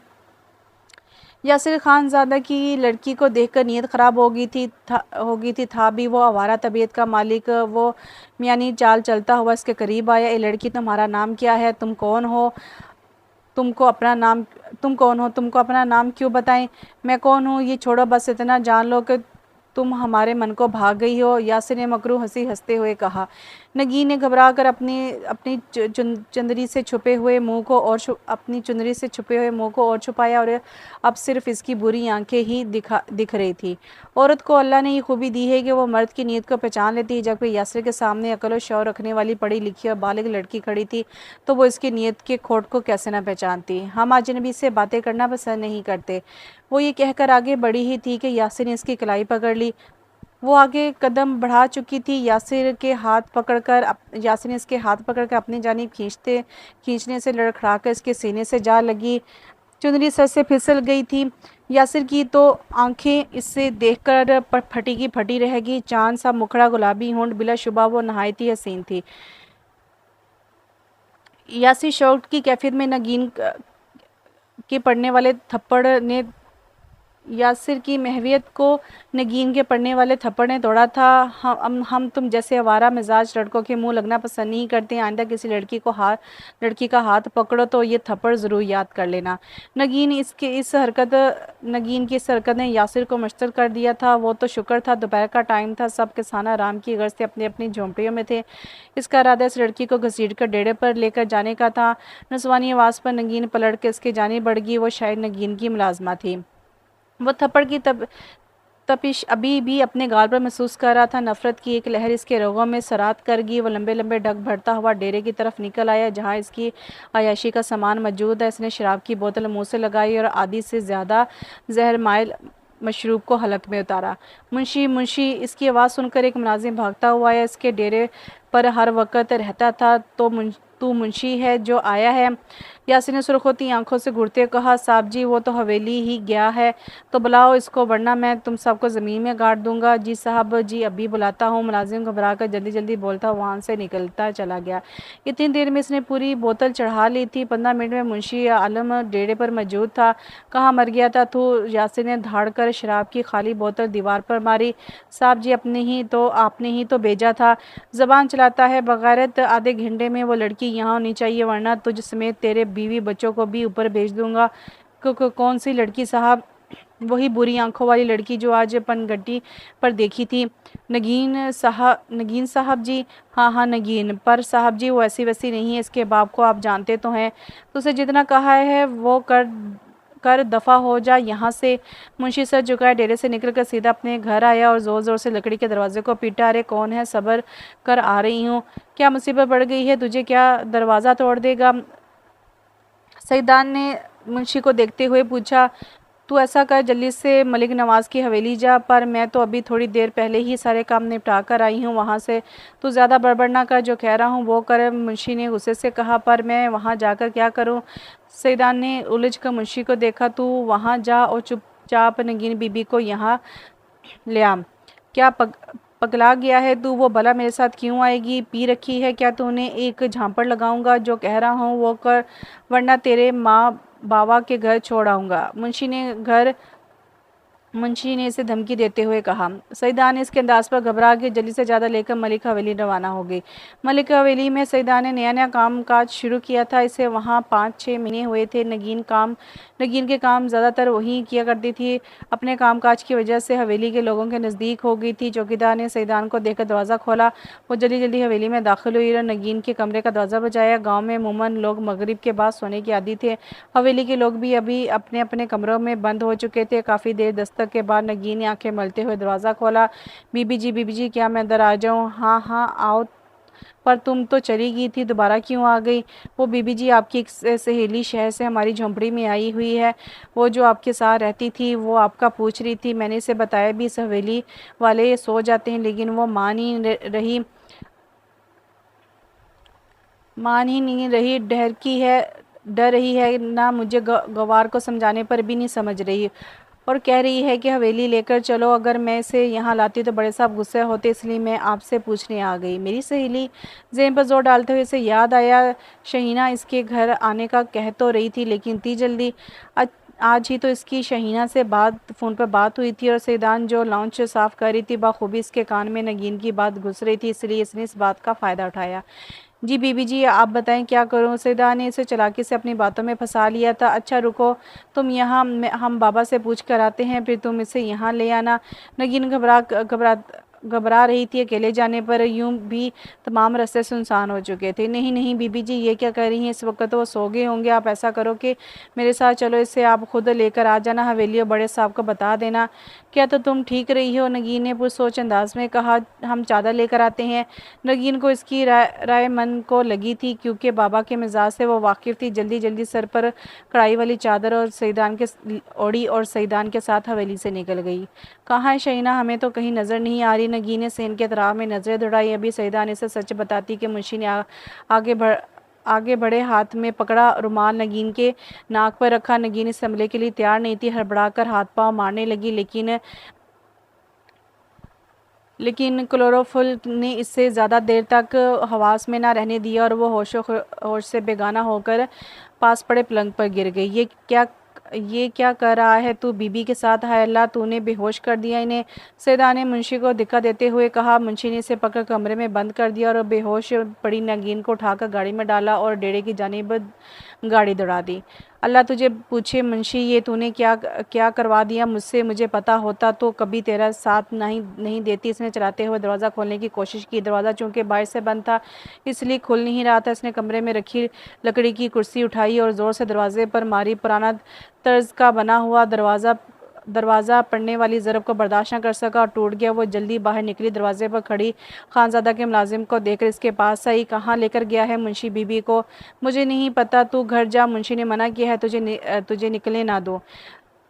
यासिर खानज़ादा की लड़की को देखकर नीयत ख़राब हो गई थी। था भी वो आवारा तबीयत का मालिक। वो मियानी चाल चलता हुआ इसके करीब आया। ए लड़की, तुम्हारा नाम क्या है? तुम कौन हो? तुमको अपना नाम क्यों बताएं? मैं कौन हूँ ये छोड़ो, बस इतना जान लो कि तुम हमारे मन को भाग गई हो। यासिर ने मकरू हंसी हंसते हुए कहा। नगीन ने घबरा कर अपनी चुंदरी से छुपे हुए मुंह को और छुपाया और अब सिर्फ इसकी बुरी आंखें ही दिख रही थी। औरत को अल्लाह ने ये खूबी दी है कि वो मर्द की नीयत को पहचान लेती है। जबकि यासिर के सामने अकल और शौर रखने वाली पढ़ी लिखी और बालिग लड़की खड़ी थी, तो वो इसकी नीयत के खोट को कैसे न पहचानती। हम अजनबी से बातें करना पसंद नहीं करते। वो ये कहकर आगे बढ़ी ही थी कि यासिर ने इसकी कलाई पकड़ ली। वो आगे कदम बढ़ा चुकी थी। यासिर ने इसके हाथ पकड़कर अपनी जानिब खींचने से लड़खड़ाकर इसके सीने से जा लगी। चुनरी सर से फिसल गई थी। यासिर की तो आंखें इससे देखकर फटी की फटी रह गई। चांद सा मुखड़ा, गुलाबी होंठ, बिलाशुबा वो नहायत ही हसीन थी। यासिर शौक की कैफियत में नगीन के पड़ने वाले थप्पड़ ने यासिर की महवियत को नगीन के पड़ने वाले थप्पड़ ने तोड़ा था। हम तुम जैसे आवारा मिजाज लड़कों के मुंह लगना पसंद नहीं करते। आइंदा किसी लड़की का हाथ पकड़ो तो ये थप्पड़ ज़रूर याद कर लेना। नगीन की इस हरकत ने यासिर को मश्तल कर दिया था। वो तो शुक्र था दोपहर का टाइम था, सब किसान आराम की गर्ज से अपनी अपनी झोंपड़ियों में थे। इसका इरादा इस लड़की को घसीट कर डेरे पर लेकर जाने का था। नस्वानी आवाज़ पर नगीन पलट के इसके जाने बढ़ गई। वो शायद नगीन की मुलाजमा थी। वो तपिश अभी भी अपने गाल पर महसूस कर रहा था। नफरत की एक लहर इसके रगों में सरात कर गई। वो लंबे लंबे ढक भरता हुआ डेरे की तरफ निकल आया जहाँ इसकी अयाशी का सामान मौजूद है। इसने शराब की बोतल मुंह से लगाई और आधी से ज़्यादा जहर माइल मशरूब को हलक में उतारा। मुंशी मुंशी इसकी आवाज़ सुनकर एक मुलाजिम भागता हुआ आया। इसके डेरे पर हर वक्त रहता था। तो तू मुंशी है जो आया है? यासिन ने सुर्ख होती आंखों से घूरते कहा, साहब जी वो तो हवेली ही गया है, तो बुलाओ इसको वरना मैं तुम सबको ज़मीन में गाड़ दूंगा। जी साहब जी अभी बुलाता हूँ। मुलाजिम घबरा कर जल्दी जल्दी बोलता वहाँ से निकलता चला गया। इतनी देर में इसने पूरी बोतल चढ़ा ली थी। 15 मिनट में मुंशी आलम डेरे पर मौजूद था। कहाँ मर गया था तू? यासिन ने धाड़ कर शराब की खाली बोतल दीवार पर मारी। साहब जी आपने ही तो भेजा था। ज़बान चलाता है बगैरत। आधे घंटे में वो लड़की यहाँ होनी चाहिए वरना तुझ समेत तेरे बीवी बच्चों को भी ऊपर भेज दूंगा। कौन सी लड़की साहब? वही बुरी आंखों वाली लड़की जो आज पनगट्टी पर देखी थी। नगीन साहब जी? हाँ हाँ नगीन, पर साहब जी वो ऐसी वैसी नहीं है। इसके बाप को आप जानते तो हैं। तुझसे जितना कहा है वो कर दफ़ा हो जा यहाँ से। मुंशी सर झुकाए डेरे से निकलकर सीधा अपने घर आया और ज़ोर ज़ोर से लकड़ी के दरवाजे को पीटा। अरे कौन है? सब्र कर आ रही हूँ। क्या मुसीबत बढ़ गई है तुझे? क्या दरवाज़ा तोड़ देगा? सईदान ने मुंशी को देखते हुए पूछा। तू ऐसा कर जल्दी से मलिक नवाज़ की हवेली जा। पर मैं तो अभी थोड़ी देर पहले ही सारे काम निपटा कर आई हूँ वहाँ से। तू ज़्यादा बड़बड़ ना कर, जो कह रहा हूँ वो कर। मुंशी ने गुस्से से कहा। पर मैं वहाँ जाकर क्या करूँ? सईदान ने उलझ कर मुंशी को देखा। तू वहाँ जा और चुपचाप नगीन बीबी को यहाँ ले आ। क्या पगला गया है तू? वो भला मेरे साथ क्यों आएगी? पी रखी है क्या तूने? एक झांपड़ लगाऊंगा। जो कह रहा हूँ वो कर वरना तेरे माँ बाबा के घर छोड़ आऊँगा। मुंशी ने इसे धमकी देते हुए कहा। सईदा ने इसके अंदाज पर घबरा के जल्दी से ज़्यादा लेकर मलिक हवेली रवाना हो गई। मलिक हवेली में सईदा ने नया नया काम काज शुरू किया था। इसे वहाँ 5-6 महीने हुए थे। नगीन के काम ज़्यादातर वही किया करती थी। अपने काम काज की वजह से हवेली के लोगों के नज़दीक हो गई थी। चौकीदार ने सईदान को देखकर दरवाज़ा खोला। वो जल्दी जल्दी हवेली में दाखिल हुई और नगीन के कमरे का दरवाज़ा बजाया। गाँव में अमूमन लोग मगरिब के बाद सोने के आदी थे। हवेली के लोग भी अभी अपने अपने कमरों में बंद हो चुके थे। काफ़ी देर दस्तक के बाद नगीन ने आंखें मलते हुए दरवाज़ा खोला। बीबी जी क्या मैं अंदर आ जाऊँ? हाँ हाँ आओ, पर तुम तो चली गई थी, दोबारा क्यों आ गई? वो बीबी जी आपकी एक सहेली शहर से हमारी झोंपड़ी में आई हुई है। वो जो आपके साथ रहती थी वो आपका पूछ रही थी। मैंने इसे बताया भी इस हवेली वाले सो जाते हैं, लेकिन वो मान ही नहीं रही। डर रही है ना। मुझे गवार को समझाने पर भी नहीं समझ रही और कह रही है कि हवेली लेकर चलो। अगर मैं इसे यहाँ लाती तो बड़े साहब गुस्से होते, इसलिए मैं आपसे पूछने आ गई। मेरी सहेली? ज़ेन पर जोर डालते हुए इसे याद आया शहीना इसके घर आने का कह तो रही थी, लेकिन इतनी जल्दी? आज ही तो इसकी शहीना से फ़ोन पर बात हुई थी और सईदान जो लाउंज साफ़ कर रही थी बाखूबी इसके कान में नगीन की बात घुस रही थी, इसलिए इसने इस बात का फ़ायदा उठाया। जी बीबी जी आप बताएं क्या करूं? सईदा ने इसे चालाकी से अपनी बातों में फंसा लिया था। अच्छा रुको, तुम यहाँ, हम बाबा से पूछ कर आते हैं, फिर तुम इसे यहाँ ले आना। नगीन घबरा रही थी। अकेले जाने पर यूं भी तमाम रास्ते सुनसान हो चुके थे। नहीं नहीं बीबी जी ये क्या कर रही हैं? इस वक्त तो वो सो गए होंगे। आप ऐसा करो कि मेरे साथ चलो, इसे आप खुद लेकर आ जाना हवेली और बड़े साहब को बता देना। क्या तो तुम ठीक रही हो? नगीन ने पुरसोच अंदाज में कहा। हम चादर लेकर आते हैं। नगीन को इसकी राय मन को लगी थी, क्योंकि बाबा के मिजाज से वो वाकिफ़ थी। जल्दी जल्दी सर पर कढ़ाई वाली चादर और सईदान के ओढ़ी और सईदान के साथ हवेली से निकल गई। कहाँ है शहीना? हमें तो कहीं नज़र नहीं आ रही। नगीन ने सेन के तराव में नज़रें दौड़ाई। अभी सईदान इसे सच बताती कि मुंशी ने आगे बढ़े हाथ में पकड़ा रुमाल नगीन के नाक पर रखा। नगीन इस हमले के लिए तैयार नहीं थी। हड़बड़ाकर हाथ पांव मारने लगी, लेकिन क्लोरोफुल ने इससे ज़्यादा देर तक हवास में ना रहने दिया और वो होश से बेगाना होकर पास पड़े पलंग पर गिर गई। ये क्या कर रहा है तू? बीबी के साथ? हाय अल्लाह, तूने बेहोश कर दिया इन्हें। सईदा ने मुंशी को धक्का देते हुए कहा। मुंशी ने इसे पकड़ कमरे में बंद कर दिया और बेहोश पड़ी नगीन को उठाकर गाड़ी में डाला और डेरे की जानिब गाड़ी दौड़ा दी। अल्लाह तुझे पूछे मुंशी, ये तूने क्या करवा दिया मुझसे? मुझे पता होता तो कभी तेरा साथ नहीं देती। इसने चलाते हुए दरवाज़ा खोलने की कोशिश की। दरवाज़ा चूँकि बाहर से बंद था इसलिए खुल नहीं रहा था। इसने कमरे में रखी लकड़ी की कुर्सी उठाई और ज़ोर से दरवाजे पर मारी। पुराना तर्ज का बना हुआ दरवाज़ा दरवाज़ा पड़ने वाली ज़रब को बर्दाश्त न कर सका और टूट गया। वो जल्दी बाहर निकली, दरवाजे पर खड़ी खानज़ादा के मुलाजिम को देखकर इसके पास आई। कहाँ लेकर गया है मुंशी बीबी को? मुझे नहीं पता, तू घर जा, मुंशी ने मना किया है, तुझे निकलने ना दो।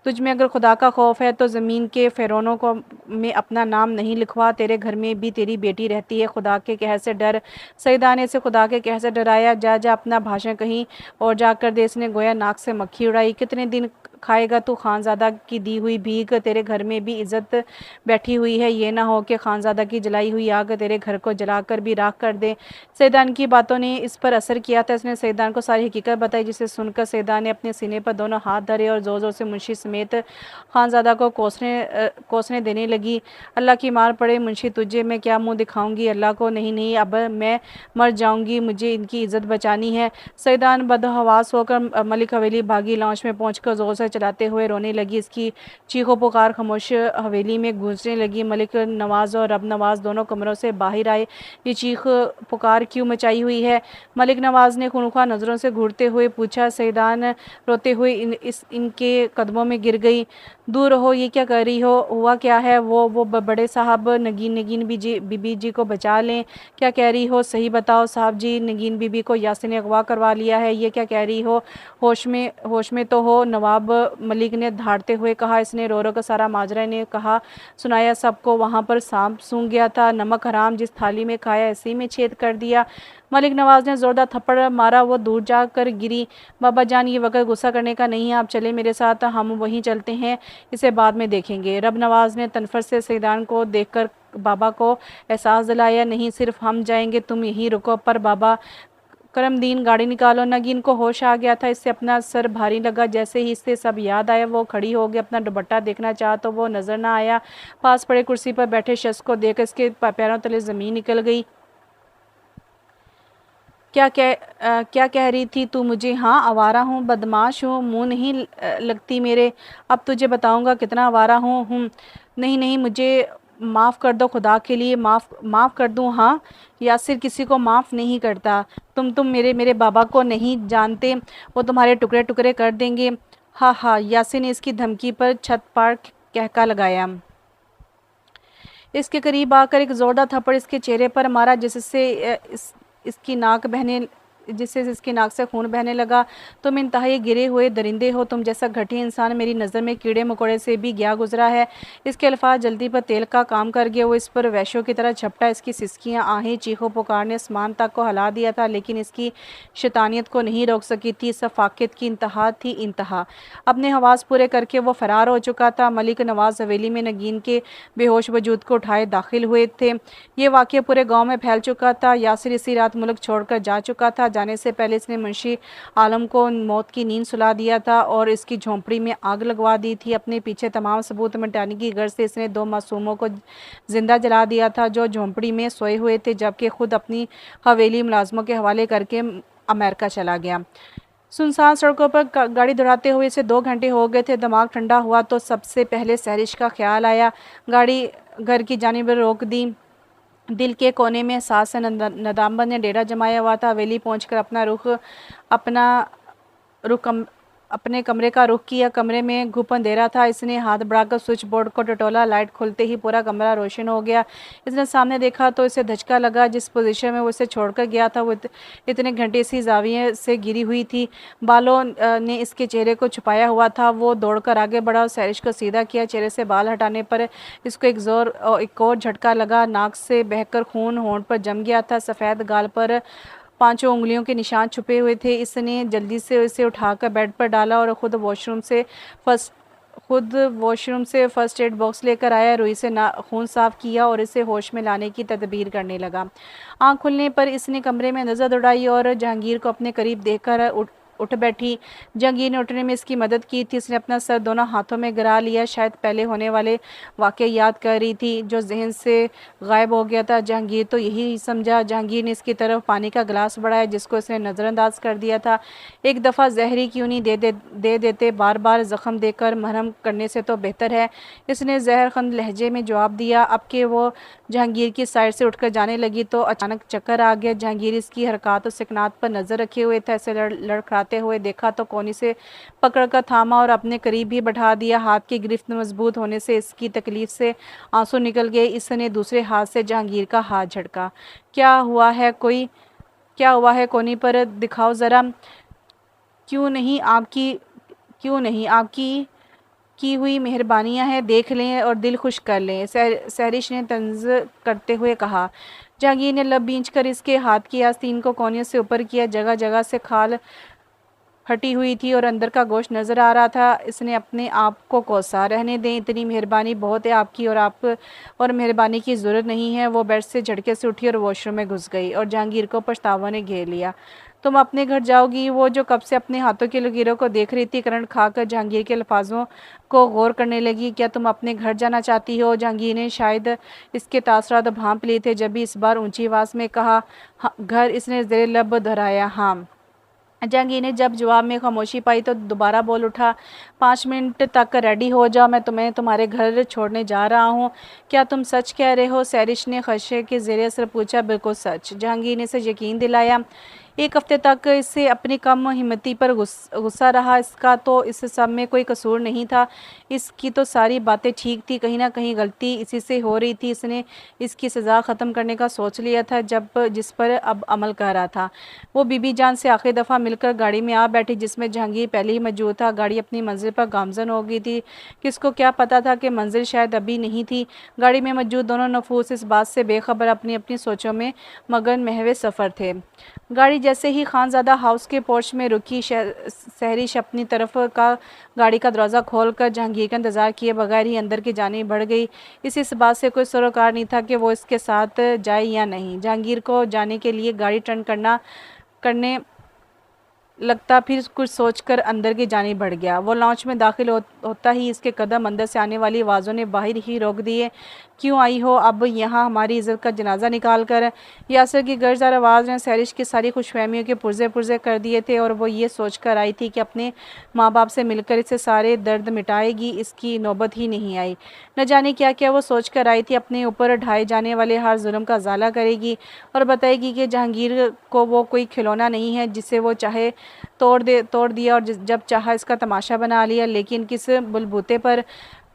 तुझ में अगर खुदा का खौफ है तो ज़मीन के फ़िरौनों को में अपना नाम नहीं लिखवा। तेरे घर में भी तेरी बेटी रहती है, खुदा के कहर से डर। सईदा ने इसे खुदा के कहर से डराया। जा जा अपना भाषण कहीं और जाकर दे। इसने गोया नाक से मक्खी उड़ाई। कितने दिन खाएगा तू खानज़ादा की दी हुई भीख? तेरे घर में भी इज्जत बैठी हुई है, ये ना हो कि खानज़ादा की जलाई हुई आग तेरे घर को जलाकर भी राख कर दे। सईदान की बातों ने इस पर असर किया था। इसने सईदान को सारी हकीकत बताई, जिसे सुनकर सईदान ने अपने सीने पर दोनों हाथ धरे और ज़ोर ज़ोर से मुंशी समेत खानज़ादा को कोसने देने लगी। अल्लाह की मार पड़े मुंशी, तुझे मैं क्या मुंह दिखाऊंगी अल्लाह को? नहीं नहीं, अब मैं मर जाऊंगी, मुझे इनकी इज्जत बचानी है। सईदान बदहवास होकर मलिक हवेली भागी। लॉन्च में पहुंचकर जोर से चलाते हुए रोने लगी। इसकी चीखों पुकार खामोश हवेली में गूंजने लगी। मलिक नवाज और रब नवाज दोनों कमरों से बाहर आए। ये चीख पुकार क्यों मचाई हुई है? मलिक नवाज ने खुनख्वार नज़रों से घूरते हुए पूछा। सईदान रोते हुए इनके कदमों में गिर गई। दूर रहो, ये क्या कर रही हो? हुआ क्या है? वो बड़े साहब, नगीन बीबी जी को बचा लें। क्या कह रही हो? सही बताओ साहब जी, नगीन बीबी को यासिन ने अगवा करवा लिया है। ये क्या कह रही हो? होश में तो हो? नवाब मलिक ने धाड़ते हुए कहा। इसने रो रो का सारा माजरा ने कहा सुनाया सबको। वहाँ पर सांप सूंघ गया था, नमक हराम जिस थाली में खाया इसी में छेद कर दिया। मलिक नवाज ने जोरदार थप्पड़ मारा। वो दूर जाकर गिरी। बाबा जान, ये वक्त गुस्सा करने का नहीं है, आप चले मेरे साथ, हम वहीं चलते हैं, इसे बाद में देखेंगे। रब नवाज ने तनफर से सईदान को देखकर बाबा को एहसास दिलाया। नहीं, सिर्फ हम जाएंगे, तुम यहीं रुको। पर बाबा करमदीन, गाड़ी निकालो। नगीन को होश आ गया था, इससे अपना सर भारी लगा। जैसे ही इससे सब याद आया वो खड़ी हो गई। अपना दुपट्टा देखना चाहा तो वो नजर ना आया। पास पड़े कुर्सी पर बैठे शख्स को देख इसके पैरों तले ज़मीन निकल गई। क्या कह रही थी तू मुझे? हाँ, आवारा हूँ, बदमाश हूँ, मुँह नहीं लगती मेरे। अब तुझे बताऊँगा कितना आवारा हूँ। नहीं नहीं, मुझे माफ़ कर दो, खुदा के लिए माफ़ कर दूँ? हाँ, यासिर किसी को माफ़ नहीं करता। तुम मेरे बाबा को नहीं जानते, वो तुम्हारे टुकड़े टुकड़े कर देंगे। हाँ हाँ, यासिर ने इसकी धमकी पर छत पार कहका लगाया। इसके करीब आकर एक जोरदार थप्पड़ इसके चेहरे पर मारा, इसकी नाक बहने जिससे इसकी नाक से खून बहने लगा। तुम इंतहाई गिरे हुए दरिंदे हो, तुम जैसा घटिया इंसान मेरी नज़र में कीड़े मकोड़े से भी गया गुजरा है। इसके अल्फाज जल्दी पर तेल का काम कर गए। वो इस पर वैश्यों की तरह झपटा। इसकी सिसकियाँ, आहें, चीखों पुकार ने आसमान तक को हिला दिया था, लेकिन इसकी शैतानियत को नहीं रोक सकी थी। सफाकत की इंतहा थी, इंतहा। अपने हवास पूरे करके वो फरार हो चुका था। मलिक नवाज हवेली में नगीन के बेहोश वजूद को उठाए दाखिल हुए थे। ये वाक़या पूरे गाँव में फैल चुका था। यासिर इसी रात मुल्क छोड़कर जा चुका था। जाने से पहले इसने मुंशी आलम को मौत की नींद सुला दिया था और इसकी झोंपड़ी में आग लगवा दी थी। अपने पीछे तमाम सबूत मिटाने की गर्ज से इसने 2 मासूमों को जिंदा जला दिया था जो झोंपड़ी में सोए हुए थे, जबकि खुद अपनी हवेली मुलाजमों के हवाले करके अमेरिका चला गया। सुनसान सड़कों पर गाड़ी दौड़ाते हुए इसे 2 घंटे हो गए थे। दिमाग ठंडा हुआ तो सबसे पहले सहरिश का ख्याल आया। गाड़ी घर की जानिब रोक दी। दिल के कोने में सास से नदामत ने डेरा जमाया हुआ था। हवेली पहुंचकर अपने कमरे का रुख किया। कमरे में घुप अंधेरा था। इसने हाथ बढ़ाकर स्विच बोर्ड को टटोला। लाइट खुलते ही पूरा कमरा रोशन हो गया। इसने सामने देखा तो इसे धचका लगा। जिस पोजीशन में वो इसे छोड़कर गया था वो इतने घंटे सी जाविये से गिरी हुई थी। बालों ने इसके चेहरे को छुपाया हुआ था। वो दौड़कर आगे बढ़ा और सैरिश को सीधा किया। चेहरे से बाल हटाने पर इसको एक और झटका लगा। नाक से बहकर खून होंठ पर जम गया था। सफ़ेद गाल पर 5 उंगलियों के निशान छुपे हुए थे। इसने जल्दी से इसे उठाकर बेड पर डाला और खुद वॉशरूम से फर्स्ट एड बॉक्स लेकर आया। रुई से खून साफ किया और इसे होश में लाने की तदबीर करने लगा। आंख खुलने पर इसने कमरे में नज़र दौड़ाई और जहांगीर को अपने करीब देखकर उठ बैठी। जहांगीर ने उठने में इसकी मदद की थी। इसने अपना सर दोनों हाथों में गिरा लिया। शायद पहले होने वाले वाक़े याद कर रही थी जो जहन से गायब हो गया था। जहांगीर तो यही समझा। जहांगीर ने इसकी तरफ पानी का गिलास बढ़ाया जिसको इसने नज़रअंदाज कर दिया था। एक दफ़ा जहरी क्यों नहीं दे देते, बार बार ज़ख्म देकर मरहम करने से तो बेहतर है। इसने जहरखंद लहजे में जवाब दिया। अब के वो जहांगीर की साइड से उठकर जाने लगी तो अचानक चक्कर आ गया। जहांगीर इसकी हरकत और सिकनात पर नज़र रखे हुए था। ऐसे लड़खड़ाते आते हुए देखा तो कोनी से पकड़कर थामा और अपने करीब ही बढ़ा दिया। हाथ की गिरफ्त मजबूत होने से इसकी तकलीफ से आंसू निकल गए। इसने दूसरे हाथ से जहांगीर का हाथ झटका। क्या हुआ है कोनी पर दिखाओ ज़रा। क्यों नहीं आपकी की हुई मेहरबानियां हैं, देख लें और दिल खुश कर लें, सहरिश ने तंज करते हुए कहा। जहांगीर ने लब भींच कर इसके हाथ की आस्तीन को कोने से ऊपर किया। जगह जगह से खाल हटी हुई थी और अंदर का गोश्त नजर आ रहा था। इसने अपने आप को कोसा। रहने दें, इतनी मेहरबानी बहुत है आपकी और मेहरबानी की ज़रूरत नहीं है। वो बेड से झटके से उठी और वॉशरूम में घुस गई और जहांगीर को पछतावा ने घेर लिया। तुम अपने घर जाओगी? वो जो कब से अपने हाथों की लकीरों को देख रही थी, करंट खाकर जहांगीर के अल्फाजों को गौर करने लगी। क्या तुम अपने घर जाना चाहती हो? जहांगीर ने शायद इसके तासरात भांप लिए थे जब भी इस बार ऊंची आवाज़ में कहा, हाँ, घर। इसने ज़ेरे लब दोहराया, हाँ। जहांगीर ने जब जवाब में खामोशी पाई तो दोबारा बोल उठा, 5 मिनट तक रेडी हो जाओ, मैं तुम्हें तुम्हारे घर छोड़ने जा रहा हूँ। क्या तुम सच कह रहे हो? सहरिश ने खदशे के ज़ेरे असर पूछा। बिल्कुल सच, जहांगीर ने इसे यकीन दिलाया। 1 हफ्ते तक इससे अपनी कम हिम्मती पर गुस्सा रहा। इसका तो इस सब में कोई कसूर नहीं था। इसकी तो सारी बातें ठीक थी, कहीं ना कहीं गलती इसी से हो रही थी। इसने इसकी सज़ा ख़त्म करने का सोच लिया था जिस पर अब अमल कर रहा था। वो बीबी जान से आखिरी दफ़ा मिलकर गाड़ी में आ बैठी जिसमें जहांगीर पहले ही मौजूद था। गाड़ी अपनी मंजिल पर गामजन हो गई थी। किसको क्या पता था कि मंजिल शायद अभी नहीं थी। गाड़ी में मौजूद दोनों नफूस इस बात से बेखबर अपनी अपनी सोचों में मगन महवे सफ़र थे। गाड़ी जैसे ही खानज़ादा हाउस के पोर्च में रुकी, सहरिश अपनी तरफ का गाड़ी का दरवाज़ा खोलकर जहांगीर का इंतज़ार किए बगैर ही अंदर की जानिब बढ़ गई। इस बात से कोई सरोकार नहीं था कि वो इसके साथ जाए या नहीं। जहांगीर को जाने के लिए गाड़ी टर्न करने लगता, फिर कुछ सोचकर अंदर की जानिब बढ़ गया। वो लॉन्च में दाखिल होता ही इसके कदम अंदर से आने वाली आवाज़ों ने बाहर ही रोक दिए। क्यों आई हो अब यहाँ हमारी इज़्ज़त का जनाजा निकाल कर? यासर की गर्जदार आवाज़ ने सहरिश की सारी खुशफहमियों के पुर्जे पुर्जे कर दिए थे और वो ये सोच कर आई थी कि अपने माँ बाप से मिलकर इससे सारे दर्द मिटाएगी। इसकी नौबत ही नहीं आई। न जाने क्या क्या वो सोच कर आई थी। अपने ऊपर ढाए जाने वाले हर जुल्म का उजाला करेगी और बताएगी कि जहांगीर को वो कोई खिलौना नहीं है जिसे वो चाहे तोड़ दिया और जब चाहा इसका तमाशा बना लिया। लेकिन किस बुलबुते पर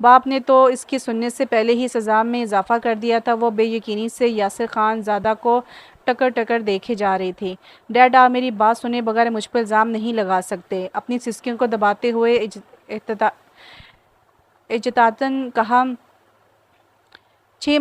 बाप ने तो इसकी सुनने से पहले ही सज़ा में इजाफा कर दिया था। वो बेयकीनी से यासिर खान ज़ादा को टकर टकर देखे जा रही थी। डैड, आप मेरी बात सुने बगैर मुझ पर इल्ज़ाम नहीं लगा सकते। अपनी सिसकियों को दबाते हुए इजतातन कहा, 6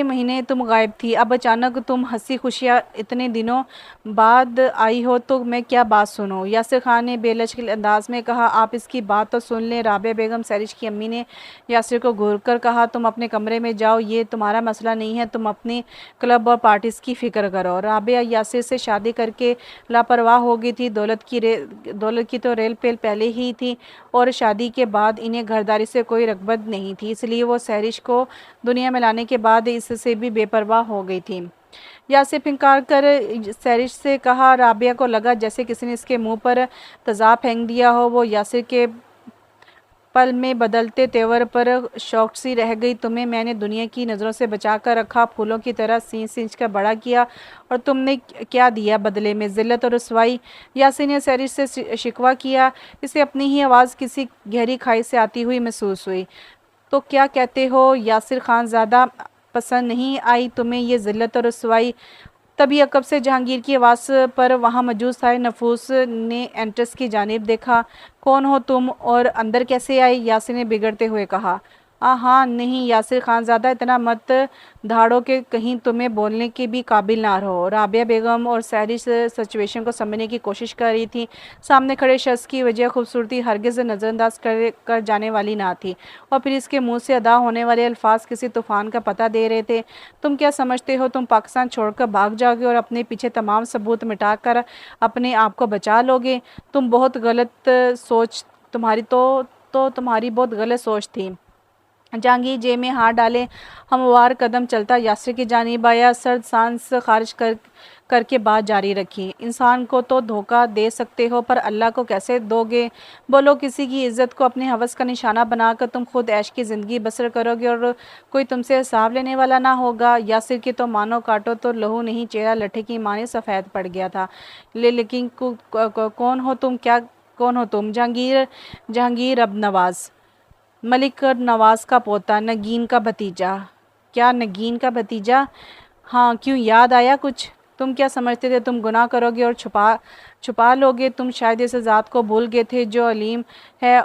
महीने तुम गायब थी। अब अचानक तुम हंसी खुशियाँ इतने दिनों बाद आई हो तो मैं क्या बात सुनूं? यासिर खान ने बेलज के अंदाज में कहा। आप इसकी बात तो सुन लें। राबिया बेगम, सहरिश की अम्मी ने यासिर को घूर कर कहा, तुम अपने कमरे में जाओ, ये तुम्हारा मसला नहीं है। तुम अपने क्लब और पार्टीज़ की फ़िक्र करो। राबिया यासिर से शादी करके लापरवाह हो गई थी। दौलत की तो रेल पेल पहले ही थी और शादी के बाद इन्हें घरदारी से कोई रगबत नहीं थी। इसलिए वो सहरिश को दुनिया में लाने के बाद इससे भी बेपरवाह हो गई थी। यासिर इनकार कर सहरिश से कहा। राबिया को लगा जैसे किसी ने इसके मुंह पर तेज़ाब फेंक दिया हो। वो यासिर के पल में बदलते तेवर पर शौक सी रह गई। तुम्हें मैंने दुनिया की नज़रों से बचा कर रखा, फूलों की तरह सींच कर बड़ा किया, और तुमने क्या दिया बदले में? ज़िल्लत और रुसवाई। यासिर ने सहरिश से शिकवा किया। इसे अपनी ही आवाज़ किसी गहरी खाई से आती हुई महसूस हुई। तो क्या कहते हो यासिर खान ज़्यादा पसंद नहीं आई तुम्हें ये ज़िल्लत और रुसवाई? तभी अकब से जहांगीर की आवाज़ पर वहाँ मौजूद सारे नफूस ने एंट्रेंस की जानिब देखा। कौन हो तुम और अंदर कैसे आई? यासिर ने बिगड़ते हुए कहा। हाँ नहीं यासिर खान ज़्यादा इतना मत धाड़ो कि कहीं तुम्हें बोलने के भी काबिल ना रहो। राबिया बेगम और सहरिश सिचुएशन को समझने की कोशिश कर रही थी। सामने खड़े शख्स की वजह खूबसूरती हरगिज़ नज़रअंदाज कर जाने वाली ना थी और फिर इसके मुंह से अदा होने वाले अल्फाज किसी तूफ़ान का पता दे रहे थे। तुम क्या समझते हो तुम पाकिस्तान छोड़कर भाग जाओगे और अपने पीछे तमाम सबूत मिटाकर अपने आप को बचा लोगे? तुम बहुत गलत सोच तुम्हारी बहुत गलत सोच थी। जहांगीर जेब में हाथ डाले हमवार कदम चलता यास्र की जानिब आया। सर्द सांस खारिज करके बात जारी रखी। इंसान को तो धोखा दे सकते हो पर अल्लाह को कैसे दोगे? बोलो, किसी की इज्जत को अपने हवस का निशाना बनाकर तुम खुद ऐश की ज़िंदगी बसर करोगे और कोई तुमसे हिसाब लेने वाला ना होगा। यासिर की तो मानो काटो तो लहू नहीं, चेहरा लठे की माने सफ़ेद पड़ गया था। लेकिन कौन हो तुम? क्या कौन हो तुम? जहांगीर अब नवाज़, मलिक नवाज़ का पोता, नगीन का भतीजा। क्या नगीन का भतीजा? हाँ, क्यों, याद आया कुछ? तुम क्या समझते थे तुम गुनाह करोगे और छुपा लोगे? तुम शायद इस ज़ात को भूल गए थे जो अलीम है,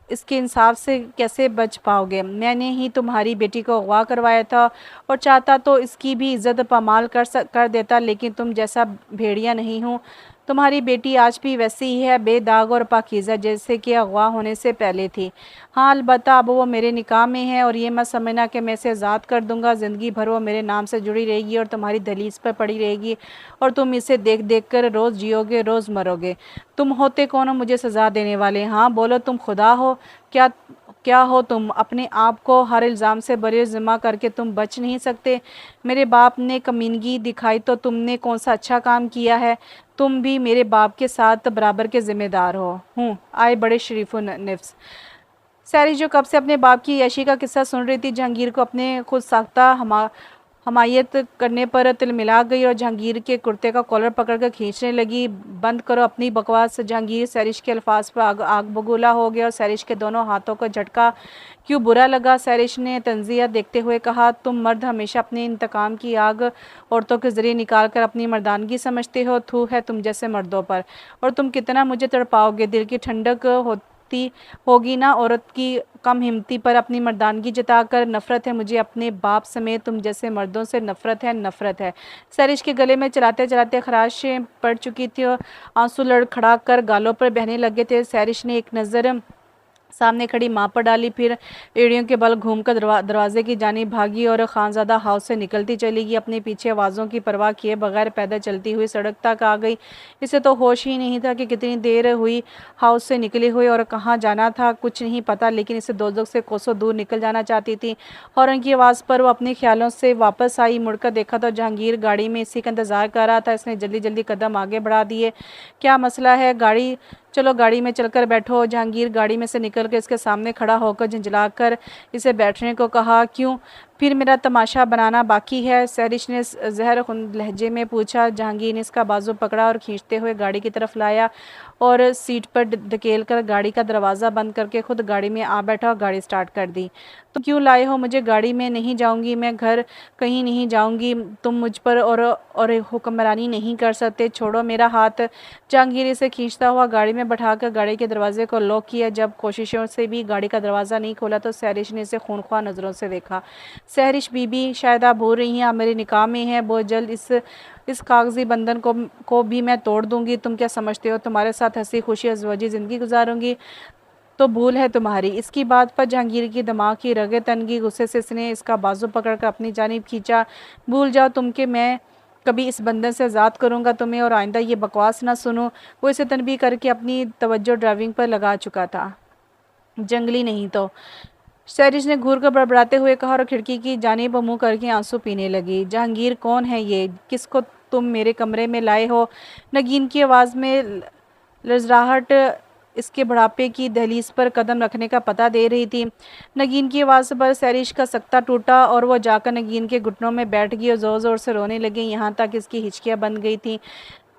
इसके इंसाफ से कैसे बच पाओगे? मैंने ही तुम्हारी बेटी को अगवा करवाया था और चाहता तो इसकी भी इज्जत पामाल कर देता, लेकिन तुम जैसा भेड़िया नहीं हूँ। तुम्हारी बेटी आज भी वैसी ही है, बेदाग और पाकीज़ा, जैसे कि अगवा होने से पहले थी। हाँ, अलबत्ता अब वो मेरे निकाह में है और ये मत समझना कि मैं इसे आज़ाद कर दूंगा। ज़िंदगी भर वो मेरे नाम से जुड़ी रहेगी और तुम्हारी दहलीज पर पड़ी रहेगी और तुम इसे देख देख कर रोज़ जियोगे, रोज़ मरोगे। तुम होते कौन हो मुझे सज़ा देने वाले? हाँ बोलो, तुम खुदा हो? क्या क्या हो तुम? अपने आप को हर इल्ज़ाम से बरी ज़िम्मा करके तुम बच नहीं सकते? मेरे बाप ने कमीनगी दिखाई तो तुमने कौन सा अच्छा काम किया है? तुम भी मेरे बाप के साथ बराबर के ज़िम्मेदार हो। हूँ आए बड़े शरीफ नफ्स। सैरी जो कब से अपने बाप की ऐशी का किस्सा सुन रही थी, जहांगीर को अपने खुद साख्ता हमायत करने पर तिलमिला गई और जहांगीर के कुर्ते का कॉलर पकड़कर खींचने लगी। बंद करो अपनी बकवास। जहांगीर सैरिश के अल्फाज पर आग बगूला हो गया और सैरिश के दोनों हाथों को झटका क्यों बुरा लगा। सैरिश ने तंजिया देखते हुए कहा, तुम मर्द हमेशा अपने इंतकाम की आग औरतों के ज़रिए निकाल कर अपनी मर्दानगी समझते हो। थू है तुम जैसे मर्दों पर। और तुम कितना मुझे तड़पाओगे? दिल की ठंडक होगी ना औरत की कम हिम्मती पर अपनी मर्दानगी जताकर। नफ़रत है मुझे अपने बाप समेत तुम जैसे मर्दों से, नफ़रत है, नफ़रत है। सैरिश के गले में चलाते चलाते खराशें पड़ चुकी थी और आंसू लड़खड़ा कर गालों पर बहने लगे थे। सैरिश ने एक नज़र सामने खड़ी माँ पर डाली, फिर एड़ियों के बल घूमकर दरवाजे की जानिब भागी और खानज़ादा हाउस से निकलती चली गई। अपने पीछे आवाज़ों की परवाह किए बगैर पैदल चलती हुई सड़क तक आ गई। इसे तो होश ही नहीं था कि कितनी देर हुई हाउस से निकले हुए और कहाँ जाना था कुछ नहीं पता, लेकिन इसे दोजख से कोसों दूर निकल जाना चाहती थी। हॉर्न की आवाज़ पर वो अपने ख्यालों से वापस आई। मुड़कर देखा तो जहांगीर गाड़ी में इसी का इंतज़ार कर रहा था। इसने जल्दी जल्दी कदम आगे बढ़ा दिए। क्या मसला है? चलो गाड़ी में चलकर बैठो। जहांगीर गाड़ी में से निकलकर इसके सामने खड़ा होकर झंझलाकर इसे बैठने को कहा। क्यों, फिर मेरा तमाशा बनाना बाकी है? सैरिश ने जहरखुंद लहजे में पूछा। जहांगीर ने इसका बाजू पकड़ा और खींचते हुए गाड़ी की तरफ लाया और सीट पर धकेल कर गाड़ी का दरवाज़ा बंद करके खुद गाड़ी में आ बैठा और गाड़ी स्टार्ट कर दी। तुम क्यों लाए हो मुझे? गाड़ी में नहीं जाऊंगी मैं, घर कहीं नहीं जाऊंगी। तुम मुझ पर और हुक्मरानी नहीं कर सकते। छोड़ो मेरा हाथ। जहांगीर इसे खींचता हुआ गाड़ी में बैठाकर गाड़ी के दरवाजे को लॉक किया। जब कोशिशों से भी गाड़ी का दरवाज़ा नहीं खोला तो सैरिश ने इसे खूनख्वार नज़रों से देखा। सैरिश बीबी, शायद आप भूल रही हैं आप मेरे निकाह में हैं। बहुत जल्द इस कागजी बंधन को भी मैं तोड़ दूंगी। तुम क्या समझते हो तुम्हारे साथ हंसी खुशी अज़वाजी ज़िंदगी गुजारूंगी? तो भूल है तुम्हारी। इसकी बात पर जहांगीर की दिमाग की रगें तनगी। गुस्से से इसने इसका बाजू पकड़कर अपनी जानिब खींचा। भूल जाओ तुम कि मैं कभी इस बंधन से आज़ाद करूंगा तुम्हें और आइंदा ये बकवास ना सुनो। वो इसे तनबीह करके अपनी तवज्जो ड्राइविंग पर लगा चुका था। जंगली नहीं तो, सैरिश ने घूर कर बड़बड़ाते हुए कहा और खिड़की की जानिब मुंह करके आंसू पीने लगी। जहांगीर, कौन है ये? किसको तुम मेरे कमरे में लाए हो? नगीन की आवाज़ में लर्ज़राहट इसके बुढ़ापे की दहलीज पर कदम रखने का पता दे रही थी। नगीन की आवाज़ पर सैरिश का सकता टूटा और वो जाकर नगीन के घुटनों में बैठ गई और ज़ोर ज़ोर से रोने लगी, यहाँ तक इसकी हिचकियाँ बंद गई थीं।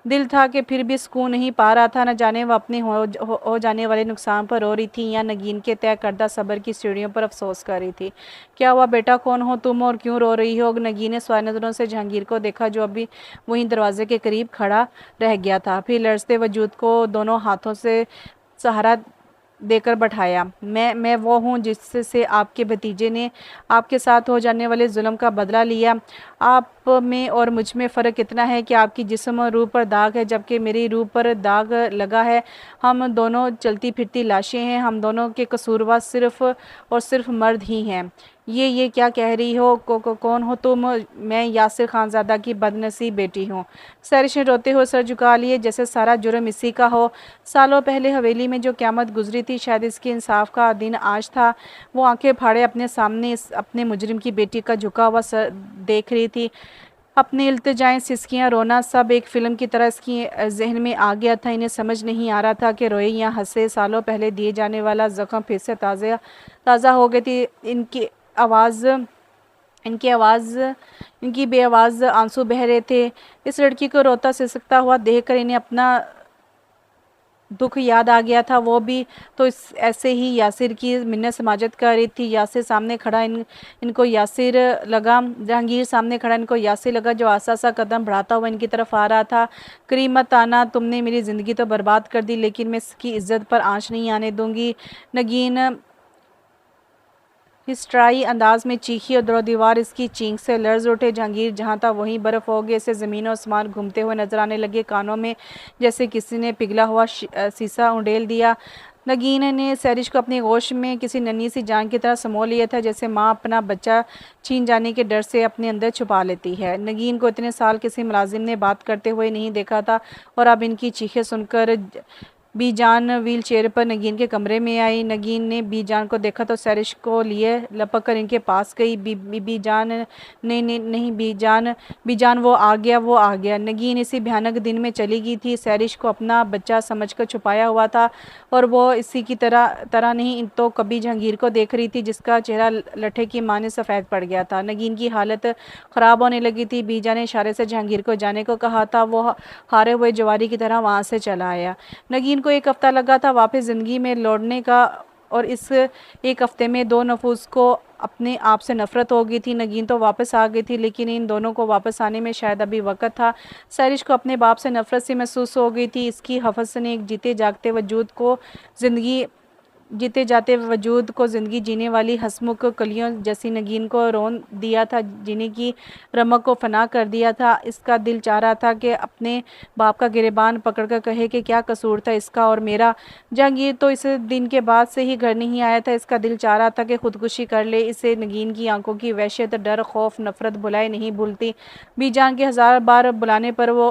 दिल था कि फिर भी सुकून नहीं पा रहा था। न जाने वह अपने हो जाने वाले नुकसान पर रो रही थी या नगीन के तय करदा सब्र की सीढ़ियों पर अफसोस कर रही थी। क्या हुआ बेटा, कौन हो तुम और क्यों रो रही हो? नगीन ने सवाल नज़रों से जहांगीर को देखा जो अभी वहीं दरवाजे के करीब खड़ा रह गया था। फिर लड़ते वजूद को दोनों हाथों से सहारा देकर बैठाया। मैं वो हूँ जिससे आपके भतीजे ने आपके साथ हो जाने वाले जुल्म का बदला लिया। आप में और मुझ में फ़र्क इतना है कि आपकी जिस्म और रूह पर दाग है जबकि मेरी रूह पर दाग लगा है। हम दोनों चलती फिरती लाशें हैं। हम दोनों के कसूरवार सिर्फ़ और सिर्फ मर्द ही हैं। ये क्या कह रही हो? कौन हो तुम? मैं यासिर खानज़ादा की बदनसीब बेटी हूँ। सरिश ने रोते हुए सर झुका लिए, जैसे सारा जुर्म इसी का हो। सालों पहले हवेली में जो क़यामत गुजरी थी, शायद इसके इंसाफ का दिन आज था। वो आंखें फाड़े अपने सामने अपने मुजरिम की बेटी का झुका हुआ सर देख रही थी। अपनी इल्तिजाएं, सिसकियां, रोना सब एक फ़िल्म की तरह इसकी जहन में आ गया था। इन्हें समझ नहीं आ रहा था कि रोए या हंसे। सालों पहले दिए जाने वाला ज़ख्म फिर से ताज़ा हो गई थी। आवाज़ इनकी आवाज़ इनकी बेआवाज़ आंसू बह रहे थे। इस लड़की को रोता सिसकता हुआ देखकर इन्हें अपना दुख याद आ गया था। वो भी तो ऐसे ही यासिर की मिन्नत समाजत कर रही थी। यासिर सामने खड़ा इनको यासिर लगा जहांगीर सामने खड़ा इनको यासिर लगा, जो आसा सा कदम बढ़ाता हुआ इनकी तरफ आ रहा था। करीम मत आना, तुमने मेरी ज़िंदगी तो बर्बाद कर दी, लेकिन मैं इसकी इज़्ज़त पर आँच नहीं आने दूंगी। नगीन इस ट्राई अंदाज में चीखी और दरो दीवार इसकी चीख से लर्ज उठे। जहांगीर जहाँ था वहीं बर्फ़ हो गए। इसे ज़मीन और आसमान घूमते हुए नजर आने लगे, कानों में जैसे किसी ने पिघला हुआ शीशा उंडेल दिया। नगीन ने सैरिश को अपनी गोश में किसी नन्ही सी जान की तरह समो लिया था, जैसे माँ अपना बच्चा छीन जाने के डर से अपने अंदर छुपा लेती है। नगीन को इतने साल किसी मुलाजिम ने बात करते हुए नहीं देखा था, और अब इनकी चीखें सुनकर बीजान व्हील चेयर पर नगीन के कमरे में आई। नगीन ने बीजान को देखा तो सैरिश को लिए लपक कर इनके पास गई। बीजान नहीं बीजान वो आ गया। नगीन इसी भयानक दिन में चली गई थी। सैरिश को अपना बच्चा समझकर छुपाया हुआ था, और वो इसी की तरह नहीं तो कभी जहांगीर को देख रही थी, जिसका चेहरा लट्ठे की माने सफ़ेद पड़ गया था। नगीन की हालत ख़राब होने लगी थी। बीजा ने इशारे से जहांगीर को जाने को कहा था। वो हारे हुए जवारी की तरह वहाँ से चला आया। नगीन को एक हफ़्ता लगा था वापस ज़िंदगी में लौटने का, और इस एक हफ़्ते में दो नफूस को अपने आप से नफ़रत हो गई थी। नगीन तो वापस आ गई थी, लेकिन इन दोनों को वापस आने में शायद अभी वक्त था। सैरिश को अपने बाप से नफ़रत सी महसूस हो गई थी। इसकी हवस ने एक जीते जाते वजूद को ज़िंदगी जीने वाली हंसमुख कलियों जैसी नगीन को रोन दिया था, जीने की रमक को फना कर दिया था। इसका दिल चाह रहा था कि अपने बाप का गिरेबान पकड़कर कहे कि क्या कसूर था इसका और मेरा। जहांगीर तो इस दिन के बाद से ही घर नहीं आया था। इसका दिल चाह रहा था कि खुदकुशी कर ले। इसे नगीन की आंखों की वहशत, डर, खौफ, नफरत बुलाए नहीं भूलती। बीजान के 1000 बार बुलाने पर वो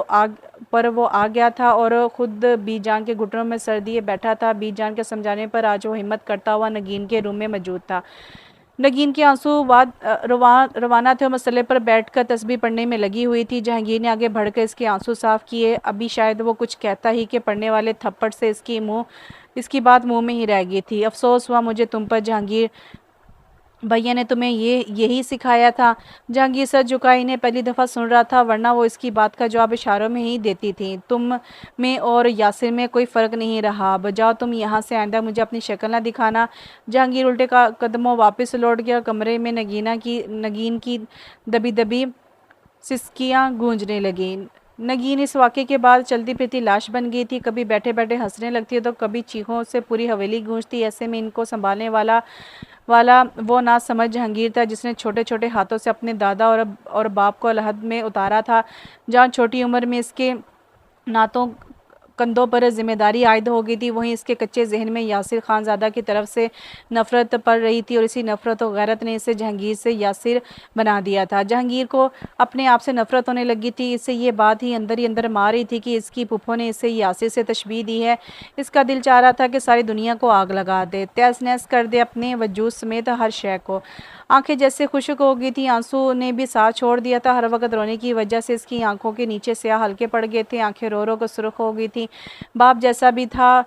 आ गया था, और ख़ुद बीजान के घुटनों में सर दिए बैठा था। बीजान के समझाने पर आज वो हिम्मत करता हुआ नगीन के रूम में मौजूद था। नगीन के आंसू रवाना थे और मसले पर बैठकर तस्बीह पढ़ने में लगी हुई थी। जहांगीर ने आगे बढ़कर इसके आंसू साफ किए। अभी शायद वो कुछ कहता ही कि पढ़ने वाले थप्पड़ से इसकी बात मुंह में ही रह गई थी। अफसोस हुआ मुझे तुम पर जहांगीर, भैया ने तुम्हें यही सिखाया था। जहांगीर सर झुकाए, इन्हें पहली दफ़ा सुन रहा था, वरना वो इसकी बात का जवाब इशारों में ही देती थी। तुम में और यासिर में कोई फ़र्क नहीं रहा। बजाओ तुम यहाँ से, आइंदा मुझे अपनी शक्ल ना दिखाना। जहांगीर उल्टे का कदमों वापस लौट गया। कमरे में नगीन की दबी दबी सिसकियाँ गूंजने लगीं। नगीन इस वाक़े के बाद चलती फिरती लाश बन गई थी। कभी बैठे बैठे हंसने लगती तो कभी चीखों से पूरी हवेली गूंजती। ऐसे में इनको संभालने वाला वो ना समझ जहांगीर था, जिसने छोटे छोटे हाथों से अपने दादा और बाप को अलहद में उतारा था। जहाँ छोटी उम्र में इसके नातों कंधों पर जिम्मेदारी आयद हो गई थी, वहीं इसके कच्चे जहन में यासिर खानज़ादा की तरफ से नफ़रत पड़ रही थी, और इसी नफ़रत और गैरत ने इसे जहांगीर से यासिर बना दिया था। जहांगीर को अपने आप से नफ़रत होने लगी थी। इससे ये बात ही अंदर मार रही थी कि इसकी फूफो ने इसे यासिर से तशबीह दी है। इसका दिल चाह रहा था कि सारी दुनिया को आग लगा दे, तहस नहस कर दे, अपने वजूद समेत हर शय को। आंखें जैसे खुश्क हो गई थी। आंसू ने भी साथ छोड़ दिया था। हर वक्त रोने की वजह से इसकी आंखों के नीचे स्याह हल्के पड़ गए थे। आंखें रो रो कर सुर्ख हो गई थी। बाप जैसा भी था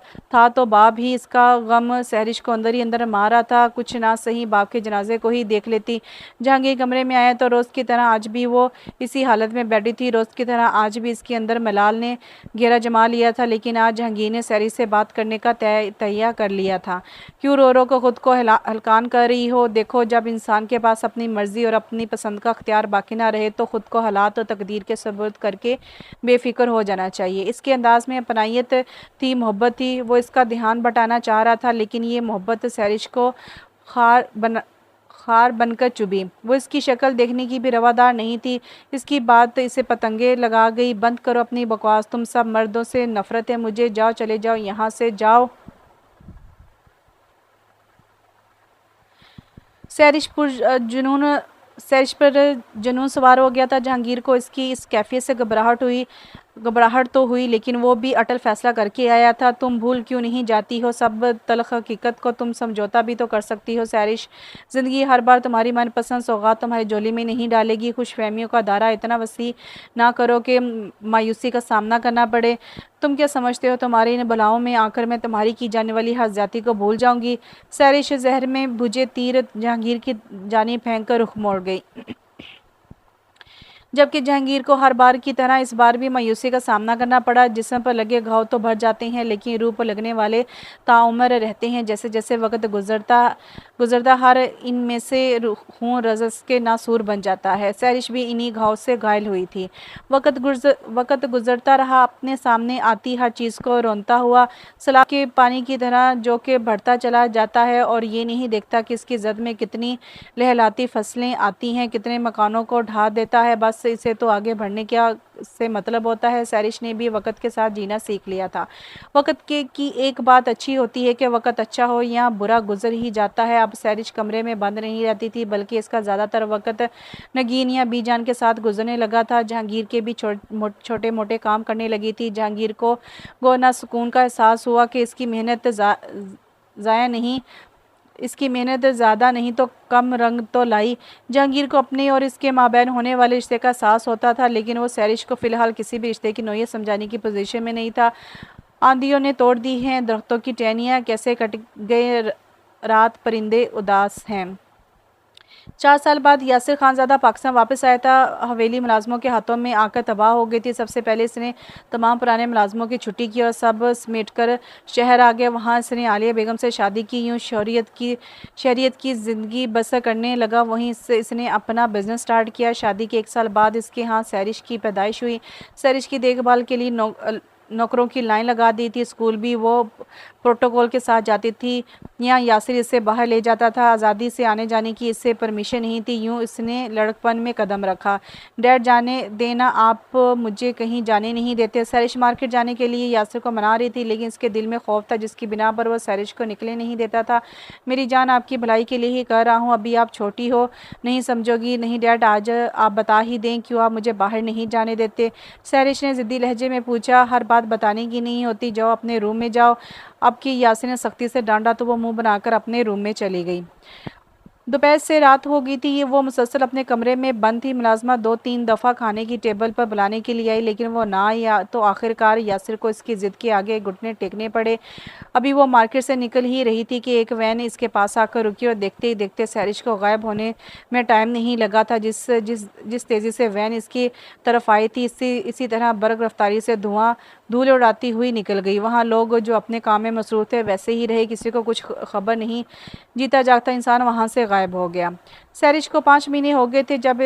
तो बाप ही इसका गम सहरिश को अंदर ही अंदर मार रहा था। कुछ ना सही बाप के जनाजे को ही देख लेती। जहांगीर कमरे में आया तो रोज़ की तरह आज भी वो इसी हालत में बैठी थी। रोज़ की तरह आज भी इसके अंदर मलाल ने घेरा जमा लिया था, लेकिन आज जहांगीर ने सहरिश से बात करने का तैयार कर लिया था। क्यों रो रो को खुद को हलकान कर रही हो? देखो, जब इंसान के पास अपनी मर्जी और अपनी पसंद का अख्तियार बाकी ना रहे तो खुद को हालात और तकदीर के सुपुर्द करके बेफिक्र हो जाना चाहिए। इसके अंदाज में अपनायत थी, मोहब्बत थी। वो इसका ध्यान बटाना चाह रहा था, लेकिन ये मोहब्बत सहरिश को खार बनकर चुभी। वो इसकी शक्ल देखने की भी रवादार नहीं थी। इसकी बात इसे पतंगे लगा गई। बंद करो अपनी बकवास, तुम सब मर्दों से नफरत है मुझे। जाओ, चले जाओ यहाँ से, जाओ। जुनून सैरिश पर जुनून सवार हो गया था। जहांगीर को इसकी इस कैफियत से घबराहट तो हुई, लेकिन वो भी अटल फैसला करके आया था। तुम भूल क्यों नहीं जाती हो सब तल्ख हकीकत को, तुम समझौता भी तो कर सकती हो सैरिश। ज़िंदगी हर बार तुम्हारी मनपसंद सौगात तुम्हारी झोली में नहीं डालेगी। खुशफहमियों का दायरा इतना वसी ना करो कि मायूसी का सामना करना पड़े। तुम क्या समझते हो तुम्हारी इन बलाओं में आकर मैं तुम्हारी की जाने वाली हर ज्यादती को भूल जाऊंगी। सैरिश जहर में भुजे तीर जहांगीर की जानिब फेंक कर रुख मोड़ गई। जबकि जहांगीर को हर बार की तरह इस बार भी मायूसी का सामना करना पड़ा। जिस्म पर लगे घाव तो भर जाते हैं, लेकिन रूह पर लगने वाले ताउम्र रहते हैं। जैसे जैसे वक्त गुजरता हर इनमें से खून रजस के नासूर बन जाता है। सैरिश भी इन्हीं घाव से घायल हुई थी। वक्त गुजरता रहा, अपने सामने आती हर चीज़ को रोनता हुआ सैलाब के पानी की तरह जो कि बढ़ता चला जाता है और ये नहीं देखता कि इसकी जद में कितनी लहलाती फसलें आती हैं, कितने मकानों को ढा देता है। बस इसे तो आगे बढ़ने क्या से मतलब होता है। सैरिश ने भी वक़्त के साथ जीना सीख लिया था। वक़्त के की एक बात अच्छी होती है कि वक़्त अच्छा हो या बुरा गुजर ही जाता है। अब सैरिश कमरे में बंद नहीं रहती थी, बल्कि इसका ज़्यादातर वक़्त नगीन या बीजान के साथ गुजरने लगा था। जहांगीर के भी छोटे मोटे काम करने लगी थी। जहांगीर को गो ना सुकून का एहसास हुआ कि ज़ाया नहीं इसकी मेहनत ज़्यादा नहीं तो कम रंग तो लाई। जहांगीर को अपने और इसके माबैन होने वाले रिश्ते का एहसास होता था, लेकिन वो सैरिश को फ़िलहाल किसी भी रिश्ते की नोयत समझाने की पोजीशन में नहीं था। आंधियों ने तोड़ दी हैं दरख्तों की टहनियाँ, कैसे कट गए रात परिंदे उदास हैं। 4 साल बाद यासिर खानज़ादा पाकिस्तान वापस आया था। हवेली मुलाजमों के हाथों में आकर तबाह हो गई थी। सबसे पहले इसने तमाम पुराने मुलाजमों की छुट्टी की और सब समेट कर शहर आ गया। वहाँ इसने आलिया बेगम से शादी की। यूँ शहरियत की ज़िंदगी बसर करने लगा। वहीं से इसने अपना बिजनेस स्टार्ट किया। शादी के 1 साल बाद इसके यहाँ सैरिश की पैदाइश हुई। सैरिश की देखभाल के लिए नौकरों की लाइन लगा दी थी। स्कूल भी वो प्रोटोकॉल के साथ जाती थी। यहाँ यासिर इससे बाहर ले जाता था। आज़ादी से आने जाने की इससे परमिशन नहीं थी। यूँ इसने लड़कपन में कदम रखा। डैड जाने देना, आप मुझे कहीं जाने नहीं देते। सैरिश मार्केट जाने के लिए यासिर को मना रही थी, लेकिन इसके दिल में खौफ था जिसकी बिना पर वह सैरिश को निकले नहीं देता था। मेरी जान, आपकी भलाई के लिए ही कह रहा हूँ, अभी आप छोटी हो, नहीं समझोगी। नहीं डैड, आज आप बता ही दें, क्यों आप मुझे बाहर नहीं जाने देते। सैरिश ने ज़िद्दी लहजे में पूछा। हर बात बताने की नहीं होती, जाओ अपने रूम में जाओ। अब की यासिर ने सख्ती से डांटा तो वो मुंह बनाकर अपने रूम में चली गई। दोपहर से रात हो गई थी। वो मुसलसल अपने कमरे में बंद थी। मुलाजमा 2-3 दफ़ा खाने की टेबल पर बुलाने के लिए आई, लेकिन वो ना आई। तो आखिरकार यासिर को इसकी ज़िद के आगे घुटने टेकने पड़े। अभी वो मार्केट से निकल ही रही थी कि एक वैन इसके पास आकर रुकी और देखते ही देखते सैरिश को गायब होने में टाइम नहीं लगा था। जिस तेज़ी से वैन इसकी तरफ आई थी, इसी तरह बर्क रफ्तारी से धूल उड़ाती हुई निकल गई। वहाँ लोग जो अपने काम में मसरूफ़ थे वैसे ही रहे, किसी को कुछ खबर नहीं। जीता जागता इंसान वहाँ से गायब हो गया। सैरिश को 5 महीने हो गए थे जब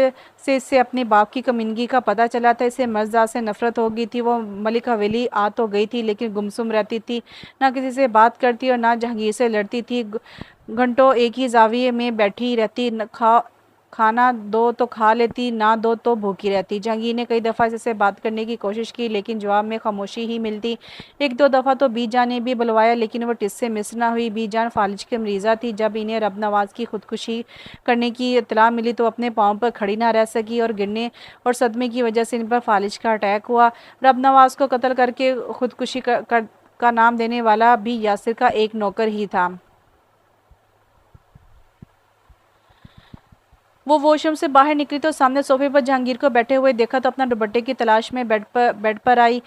से इससे अपने बाप की कमीनगी का पता चला था। इसे मर्ज़दार से नफरत हो गई थी। वो मलिक हवेली आ तो गई थी, लेकिन गुमसुम रहती थी, ना किसी से बात करती और ना जहांगीर से लड़ती थी। घंटों एक ही जाविये में बैठी रहती। खाना दो तो खा लेती, ना दो तो भूखी रहती। जहांगीर ने कई दफ़ा इससे बात करने की कोशिश की, लेकिन जवाब में खामोशी ही मिलती। 1-2 दफ़ा तो बीजान ने भी बुलवाया, लेकिन वो टिस से मिस ना हुई। बीजान फालिज की मरीज़ा थी। जब इन्हें रब नवाज की खुदकुशी करने की इत्तला मिली तो अपने पाँव पर खड़ी ना रह सकी और गिरने और सदमे की वजह से इन पर फालिज का अटैक हुआ। रब नवाज को कत्ल करके खुदकुशी का नाम देने वाला भी यासिर का एक नौकर ही था। वो वॉशरूम से बाहर निकली तो सामने सोफे पर जहांगीर को बैठे हुए देखा तो अपना दुपट्टे की तलाश में बेड पर आई।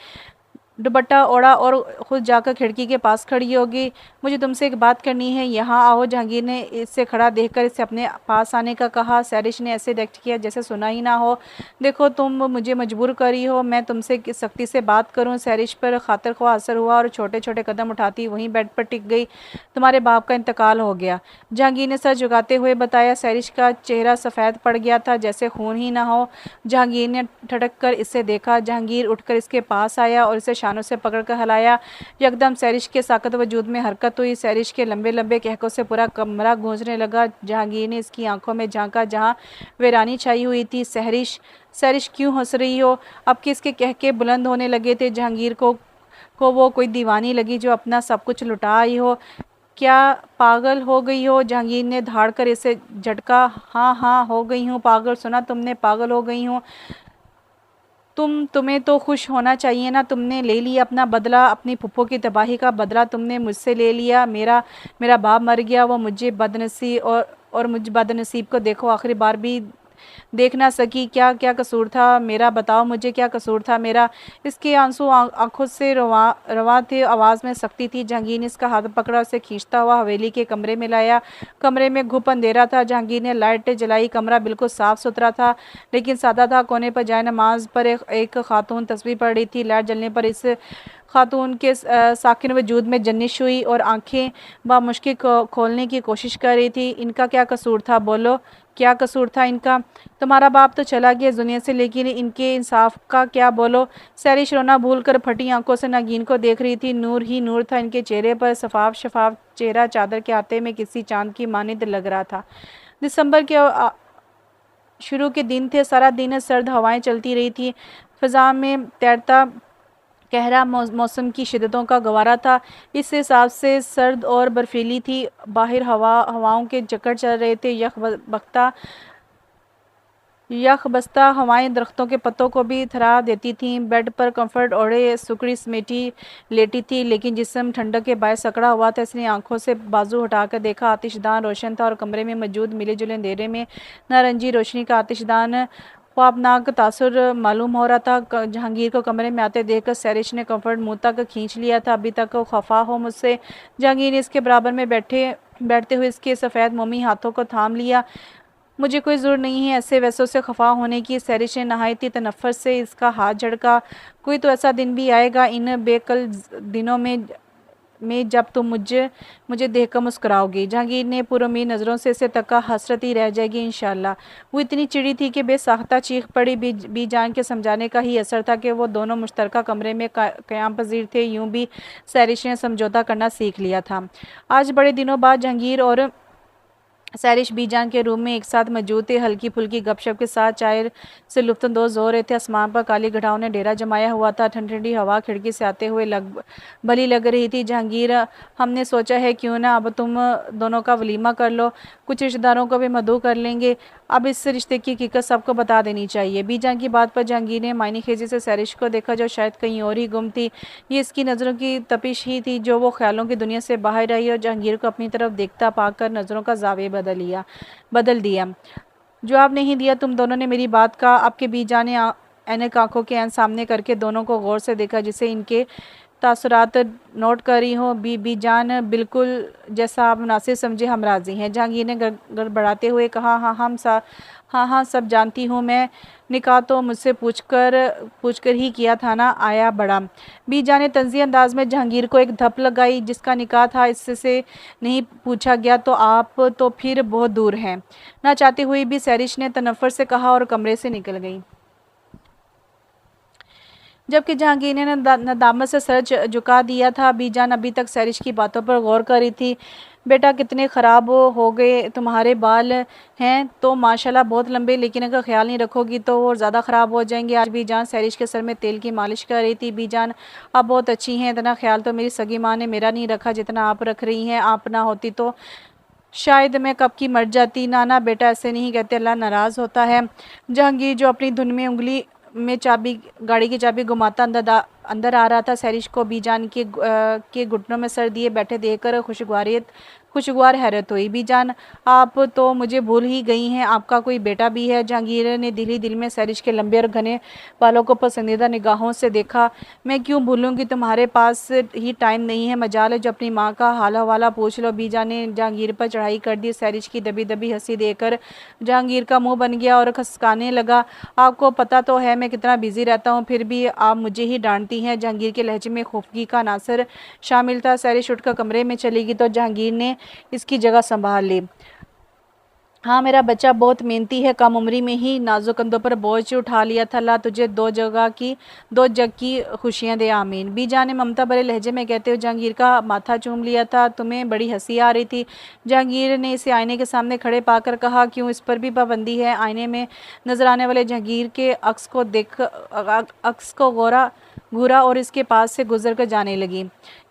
दुपट्टा ओढ़ा और खुद जाकर खिड़की के पास खड़ी होगी। मुझे तुमसे एक बात करनी है, यहाँ आओ। जहांगीर ने इससे खड़ा देखकर इसे अपने पास आने का कहा। सैरिश ने ऐसे रिएक्ट किया जैसे सुना ही ना हो। देखो, तुम मुझे मजबूर करी हो मैं तुमसे सख्ती से बात करूँ। सैरिश पर खातिर ख्वाह असर हुआ और छोटे छोटे कदम उठाती वहीं बेड पर टिक गई। तुम्हारे बाप का इंतकाल हो गया, जहांगीर ने सर झुकाते हुए बताया। सैरिश का चेहरा सफ़ेद पड़ गया था, जैसे खून ही ना हो। जहांगीर ने ठटक कर इसे देखा। जहांगीर उठकर इसके पास आया और इसे शानों से पकड़कर हिलाया। यकदम सैरिश के साकत वजूद में हरकत हुई। सैरिश के लंबे लंबे कहकों से पूरा कमरा गूंजने लगा। जहांगीर ने इसकी आंखों में झांका जहां वीरानी छाई हुई थी। सैरिश क्यों हंस रही हो? अब कि इसके कहके बुलंद होने लगे थे। जहांगीर को वो कोई दीवानी लगी जो अपना सब कुछ लुटा आई हो। क्या पागल हो गई हो? जहांगीर ने धाड़ कर इसे झटका। हाँ हाँ हो गई हूँ पागल, सुना तुमने, पागल हो गई हूँ। तुम्हें तो खुश होना चाहिए ना, तुमने ले लिया अपना बदला, अपनी फुप्पो की तबाही का बदला तुमने मुझसे ले लिया। मेरा मेरा बाप मर गया, वो मुझे बदनसीब और मुझ बदनसीब को देखो, आखिरी बार भी देख ना सकी। क्या क्या कसूर था मेरा, बताओ मुझे क्या कसूर था मेरा। इसके आंसू आंखों से रवा रवा थे, आवाज़ में सख्ती थी। जहांगीर ने इसका हाथ पकड़ा, उसे खींचता हुआ हवेली के कमरे में लाया। कमरे में घुप अंधेरा था। जहांगीर ने लाइट जलाई। कमरा बिल्कुल साफ सुथरा था लेकिन सादा था। कोने पर जाए नमाज पर एक खातून तस्बीह पढ़ रही थी। लाइट जलने पर इस खातून के साकिन वजूद में जनिश हुई और आंखें बामुश्किल खोलने की कोशिश कर रही थी। इनका क्या कसूर था, बोलो क्या कसूर था इनका? तुम्हारा बाप तो चला गया इस दुनिया से, लेकिन इनके इंसाफ का क्या, बोलो। सैरिश रोना भूल कर फटी आंखों से नागिन को देख रही थी। नूर ही नूर था इनके चेहरे पर, शफाफ शफाफ चेहरा चादर के आते में किसी चांद की मानिंद लग रहा था। दिसंबर के शुरू के दिन थे। सारा दिन सर्द हवाएं चलती रही थी। फिजा में तैरता कहरा मौसम की शिद्दतों का गवारा था। इस हिसाब से सर्द और बर्फीली थी। बाहर हवाओं के चक्कर चल रहे थे। यख बस्ता हवाएं दरख्तों के पत्तों को भी थरा देती थीं। बेड पर कंफर्ट ओढ़े सुकड़ी समेटी लेटी थी, लेकिन जिस्म ठंडक के बायस सकड़ा हुआ था। इसने आंखों से बाजू हटाकर देखा। आतिशदान रोशन था और कमरे में मौजूद मिले जुले अंधेरे में नारंगी रोशनी का आतिशदान ख्वाबनाक तासुर मालूम हो रहा था। जहांगीर को कमरे में आते देखकर सैरिश ने कंफर्ट मुंह तक खींच लिया था। अभी तक खफा हो मुझसे। जहांगीर ने इसके बराबर में बैठते हुए इसके सफ़ेद मोमी हाथों को थाम लिया। मुझे कोई ज़रूरत नहीं है ऐसे वैसों से खफा होने की। सैरिश ने नहायती तनफ़्फ़ुस से इसका हाथ झड़का। कोई तो ऐसा दिन भी आएगा इन बेकल दिनों में जब तुम मुझे देखकर मुस्कुराओगी। जहांगीर ने पुरुमीद नज़रों से इसे तका। हसरत ही रह जाएगी इंशाल्लाह। वो इतनी चिड़ी थी कि बेसाख्ता चीख पड़ी। बीजान के समझाने का ही असर था कि वो दोनों मुश्तरका कमरे में क़याम पज़ीर थे। यूं भी सैरिश ने समझौता करना सीख लिया था। आज बड़े दिनों बाद जहांगीर और सैरिश बीजान के रूम में एक साथ मौजूद थे। हल्की फुल्की गपशप के साथ चाय से लुत्फ़अंदोज़ हो रहे थे। आसमान पर काली घटाओं ने डेरा जमाया हुआ था। ठंडी ठंडी हवा खिड़की से आते हुए भली लग रही थी। जहांगीर, हमने सोचा है क्यों ना अब तुम दोनों का वलीमा कर लो, कुछ रिश्तेदारों को भी मदऊ कर लेंगे। अब इस रिश्ते की हकीकत सबको बता देनी चाहिए। बीजान की बात पर जहांगीर ने मायने खेजी से सैरिश को देखा, जो शायद कहीं और ही गुम थी। ये इसकी नज़रों की तपिश ही थी जो वो ख्यालों की दुनिया से बाहर आई और जहांगीर को अपनी तरफ देखता पाकर नज़रों का जाविया बदल दिया। जवाब नहीं दिया। तुम दोनों ने मेरी बात का? आपके बीजान ने ऐनक आंखों के ऐन सामने करके दोनों को गौर से देखा, जिसे इनके तासुरात नोट कर रही हो। बीजान, बिल्कुल जैसा आप मुनासिब समझे, हम राज़ी हैं। जहांगीर ने गड़बड़ाते हुए कहा। हाँ हाँ सब जानती हूँ मैं। निकाह तो मुझसे पूछकर ही किया था ना, आया बड़ा। बीजान ने तंज़ी अंदाज में जहांगीर को एक धप लगाई। जिसका निकाह था इससे नहीं पूछा गया तो आप तो फिर बहुत दूर हैं। ना चाहते हुए भी सैरिश ने तनफ़्फ़ुर से कहा और कमरे से निकल गई। जबकि जहांगीर ने नदामत से सर झुका दिया था। बीजान अभी तक सैरिश की बातों पर गौर कर रही थी। बेटा कितने ख़राब हो गए तुम्हारे बाल, हैं तो माशाल्लाह बहुत लंबे, लेकिन अगर ख्याल नहीं रखोगी तो और ज़्यादा ख़राब हो जाएंगे। आज बीजान सैरिश के सर में तेल की मालिश कर रही थी। बीजान, आप बहुत अच्छी हैं। इतना ख्याल तो मेरी सगी माँ ने मेरा नहीं रखा जितना आप रख रही हैं। आप ना होती तो शायद मैं कब की मर जाती। ना बेटा ऐसे नहीं कहते, अल्लाह नाराज़ होता है। जहांगीर, जो अपनी धुन में उंगली में गाड़ी की चाबी घुमाता अंदर आ रहा था, सैरिश को बीजान के घुटनों में सर दिए बैठे देखकर खुशगवार हैरत हुई। बीजान, आप तो मुझे भूल ही गई हैं, आपका कोई बेटा भी है। जहांगीर ने दिल ही दिल में सैरिश के लंबे और घने बालों को पसंदीदा निगाहों से देखा। मैं क्यों भूलूंगी, तुम्हारे पास ही टाइम नहीं है, मजाल है जो अपनी माँ का हाल हवाला पूछ लो। बीजान ने जहांगीर पर चढ़ाई कर दी। सैरिश की दबी दबी हंसी देकर जहांगीर का मुंह बन गया और खसकाने लगा। आपको पता तो है मैं कितना बिजी रहता हूँ, फिर भी आप मुझे ही डांटती हैं। जहांगीर के लहजे में खौफगी का नासर शामिल था। सैरिश उठकर कमरे में चली गई तो जहांगीर ने इसकी जगह संभाल ली। हाँ मेरा बच्चा बहुत मेहनती है, कम उम्री में ही नाजुक कंधों पर बोझ उठा लिया था। अल्लाह तुझे दो जग की खुशियाँ दे, आमीन। बीजान ने ममता भरे लहजे में कहते हुए जहांगीर का माथा चूम लिया था। तुम्हें बड़ी हंसी आ रही थी। जहांगीर ने इसे आईने के सामने खड़े पाकर कहा। क्यों, इस पर भी पाबंदी है? आईने में नजर आने वाले जहांगीर के अक्स को घूरा और इसके पास से गुजर कर जाने लगी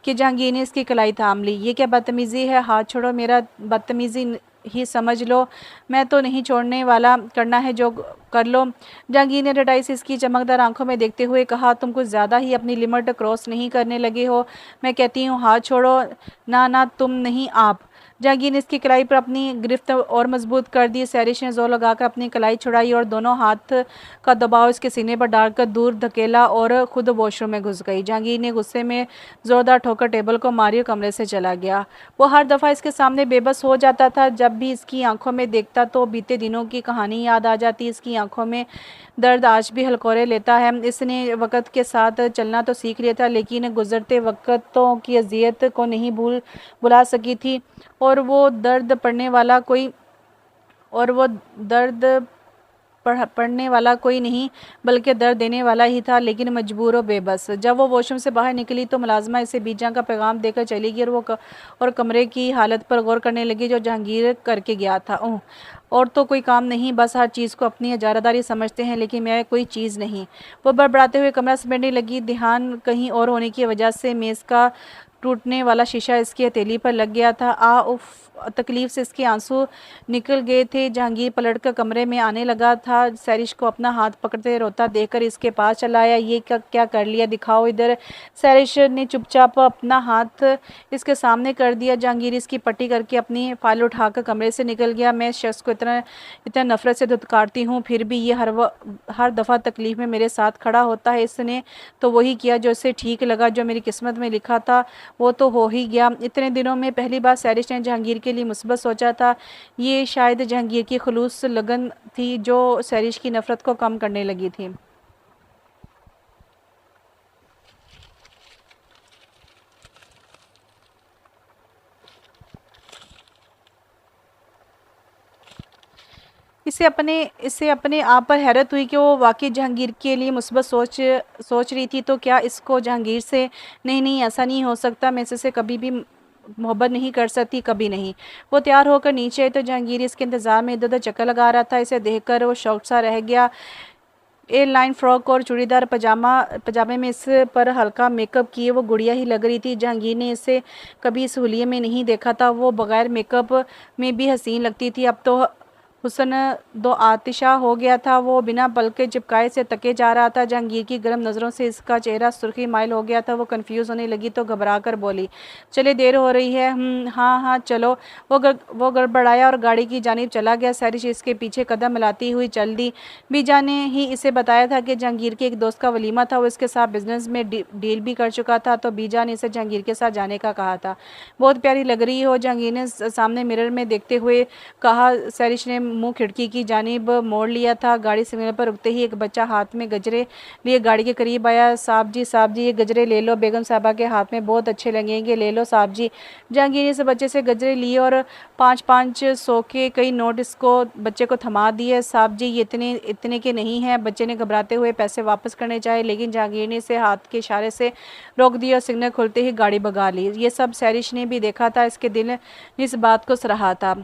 कि जहांगीर ने इसकी कलाई थाम ली। ये क्या बदतमीज़ी है, हाथ छोड़ो, मेरा बदतमीज़ी ही समझ लो, मैं तो नहीं छोड़ने वाला, करना है जो कर लो। जहांगीर ने रटाई से इसकी चमकदार आंखों में देखते हुए कहा, तुम कुछ ज़्यादा ही अपनी लिमिट क्रॉस नहीं करने लगे हो, मैं कहती हूँ हाथ छोड़ो। ना ना, तुम नहीं, आप। जहांगीर ने इसकी कलाई पर अपनी गिरफ्त और मजबूत कर दी। सैरिश ने जोर लगाकर अपनी कलाई छुड़ाई और दोनों हाथ का दबाव इसके सीने पर डालकर दूर धकेला और खुद वॉशरूम में घुस गई। जहांगीर ने गुस्से में जोरदार ठोकर टेबल को मारी और कमरे से चला गया। वो हर दफ़ा इसके सामने बेबस हो जाता था। जब भी इसकी आंखों में देखता तो बीते दिनों की कहानी याद आ जाती। इसकी आंखों में दर्द आज भी हलकोरे लेता है। इसने वक़्त के साथ चलना तो सीख लिया था, लेकिन गुजरते वक़्तों की अजियत को नहीं बुला सकी थी। और वो दर्द पड़ने वाला कोई नहीं, बल्कि दर्द देने वाला ही था, लेकिन मजबूर और बेबस। जब वो वॉशरूम से बाहर निकली तो मुलाजमा इसे बीजा का पैगाम देकर चली गई और कमरे की हालत पर गौर करने लगी जो जहांगीर करके गया था। ओह, और तो कोई काम नहीं, बस हर चीज़ को अपनी इजारादारी समझते हैं, लेकिन मैं कोई चीज़ नहीं। वो बड़बड़ाते हुए कमरा समेटने लगी। ध्यान कहीं और होने की वजह से मेज़ का टूटने वाला शीशा इसकी हथेली पर लग गया था। उफ, तकलीफ से इसके आंसू निकल गए थे। जहांगीर पलटकर कमरे में आने लगा था। सैरिश को अपना हाथ पकड़ते रोता देखकर इसके पास चला आया। ये क्या कर लिया, दिखाओ इधर। सैरिश ने चुपचाप अपना हाथ इसके सामने कर दिया। जहांगीर इसकी पट्टी करके अपनी फाइल उठाकर कमरे से निकल गया। मैं इस शख्स को इतना नफरत से धुतकारती हूँ, फिर भी ये हर दफ़ा तकलीफ में मेरे साथ खड़ा होता है। इसने तो वही किया जो इसे ठीक लगा, जो मेरी किस्मत में लिखा था वो तो हो ही गया। इतने दिनों में पहली बार सैरिश ने जहांगीर के लिए मुस्बत सोचा था। ये शायद जहांगीर की खुलूस लगन थी जो सैरिश की नफरत को कम करने लगी थी। इसे अपने आप पर हैरत हुई कि वो वाकई जहांगीर के लिए मुस्बत सोच रही थी। तो क्या इसको जहांगीर से नहीं, ऐसा नहीं हो सकता, मैं इससे कभी भी मोहब्बत नहीं कर सकती, कभी नहीं। वो तैयार होकर नीचे आई तो जहांगीर इसके इंतज़ार में इधर उधर चक्कर लगा रहा था। इसे देखकर वो शौक सा रह गया। एयरलाइन फ्रॉक और चूड़ीदार पजामे में इस पर हल्का मेकअप किए वो गुड़िया ही लग रही थी। जहांगीर ने इसे कभी इस हुलिये में नहीं देखा था। वो बगैर मेकअप में भी हसीन लगती थी। अब तो हुस्न दो आतिशा हो गया था। वो बिना पलके चिपकाए से तके जा रहा था। जहांगीर की गर्म नज़रों से इसका चेहरा सुर्खी माइल हो गया था। वो कंफ्यूज होने लगी तो घबरा कर बोली, चले, देर हो रही है। हाँ चलो। वो गड़बड़ाया और गाड़ी की जानिब चला गया। सैरिश इसके पीछे कदम मिलाती हुई चल दी। बीजा ने ही इसे बताया था कि जहांगीर के एक दोस्त का वलीमा था। वो इसके साथ बिजनेस में डील भी कर चुका था, तो बीजा ने इसे जहांगीर के साथ जाने का कहा था। बहुत प्यारी लग रही हो, जहांगीर ने सामने मिरर में देखते हुए कहा। सैरिश ने मुंह खिड़की की जानिब मोड़ लिया था। गाड़ी सिग्नल पर रुकते ही एक बच्चा हाथ में गजरे लिए गाड़ी के करीब आया। साहब जी ये गजरे ले लो, बेगम साहबा के हाथ में बहुत अच्छे लगेंगे, ले लो साहब जी। जहांगीर ने इस बच्चे से गजरे लिए और 500 के कई नोट इसको बच्चे को थमा दिए। साहब जी, ये इतने के नहीं हैं। बच्चे ने घबराते हुए पैसे वापस करने चाहे, लेकिन जहांगीर ने इसे हाथ के इशारे से रोक दिया और सिग्नल खुलते ही गाड़ी भगा ली। ये सब सैरिश ने भी देखा था। इसके दिल ने इस बात को सराहा था।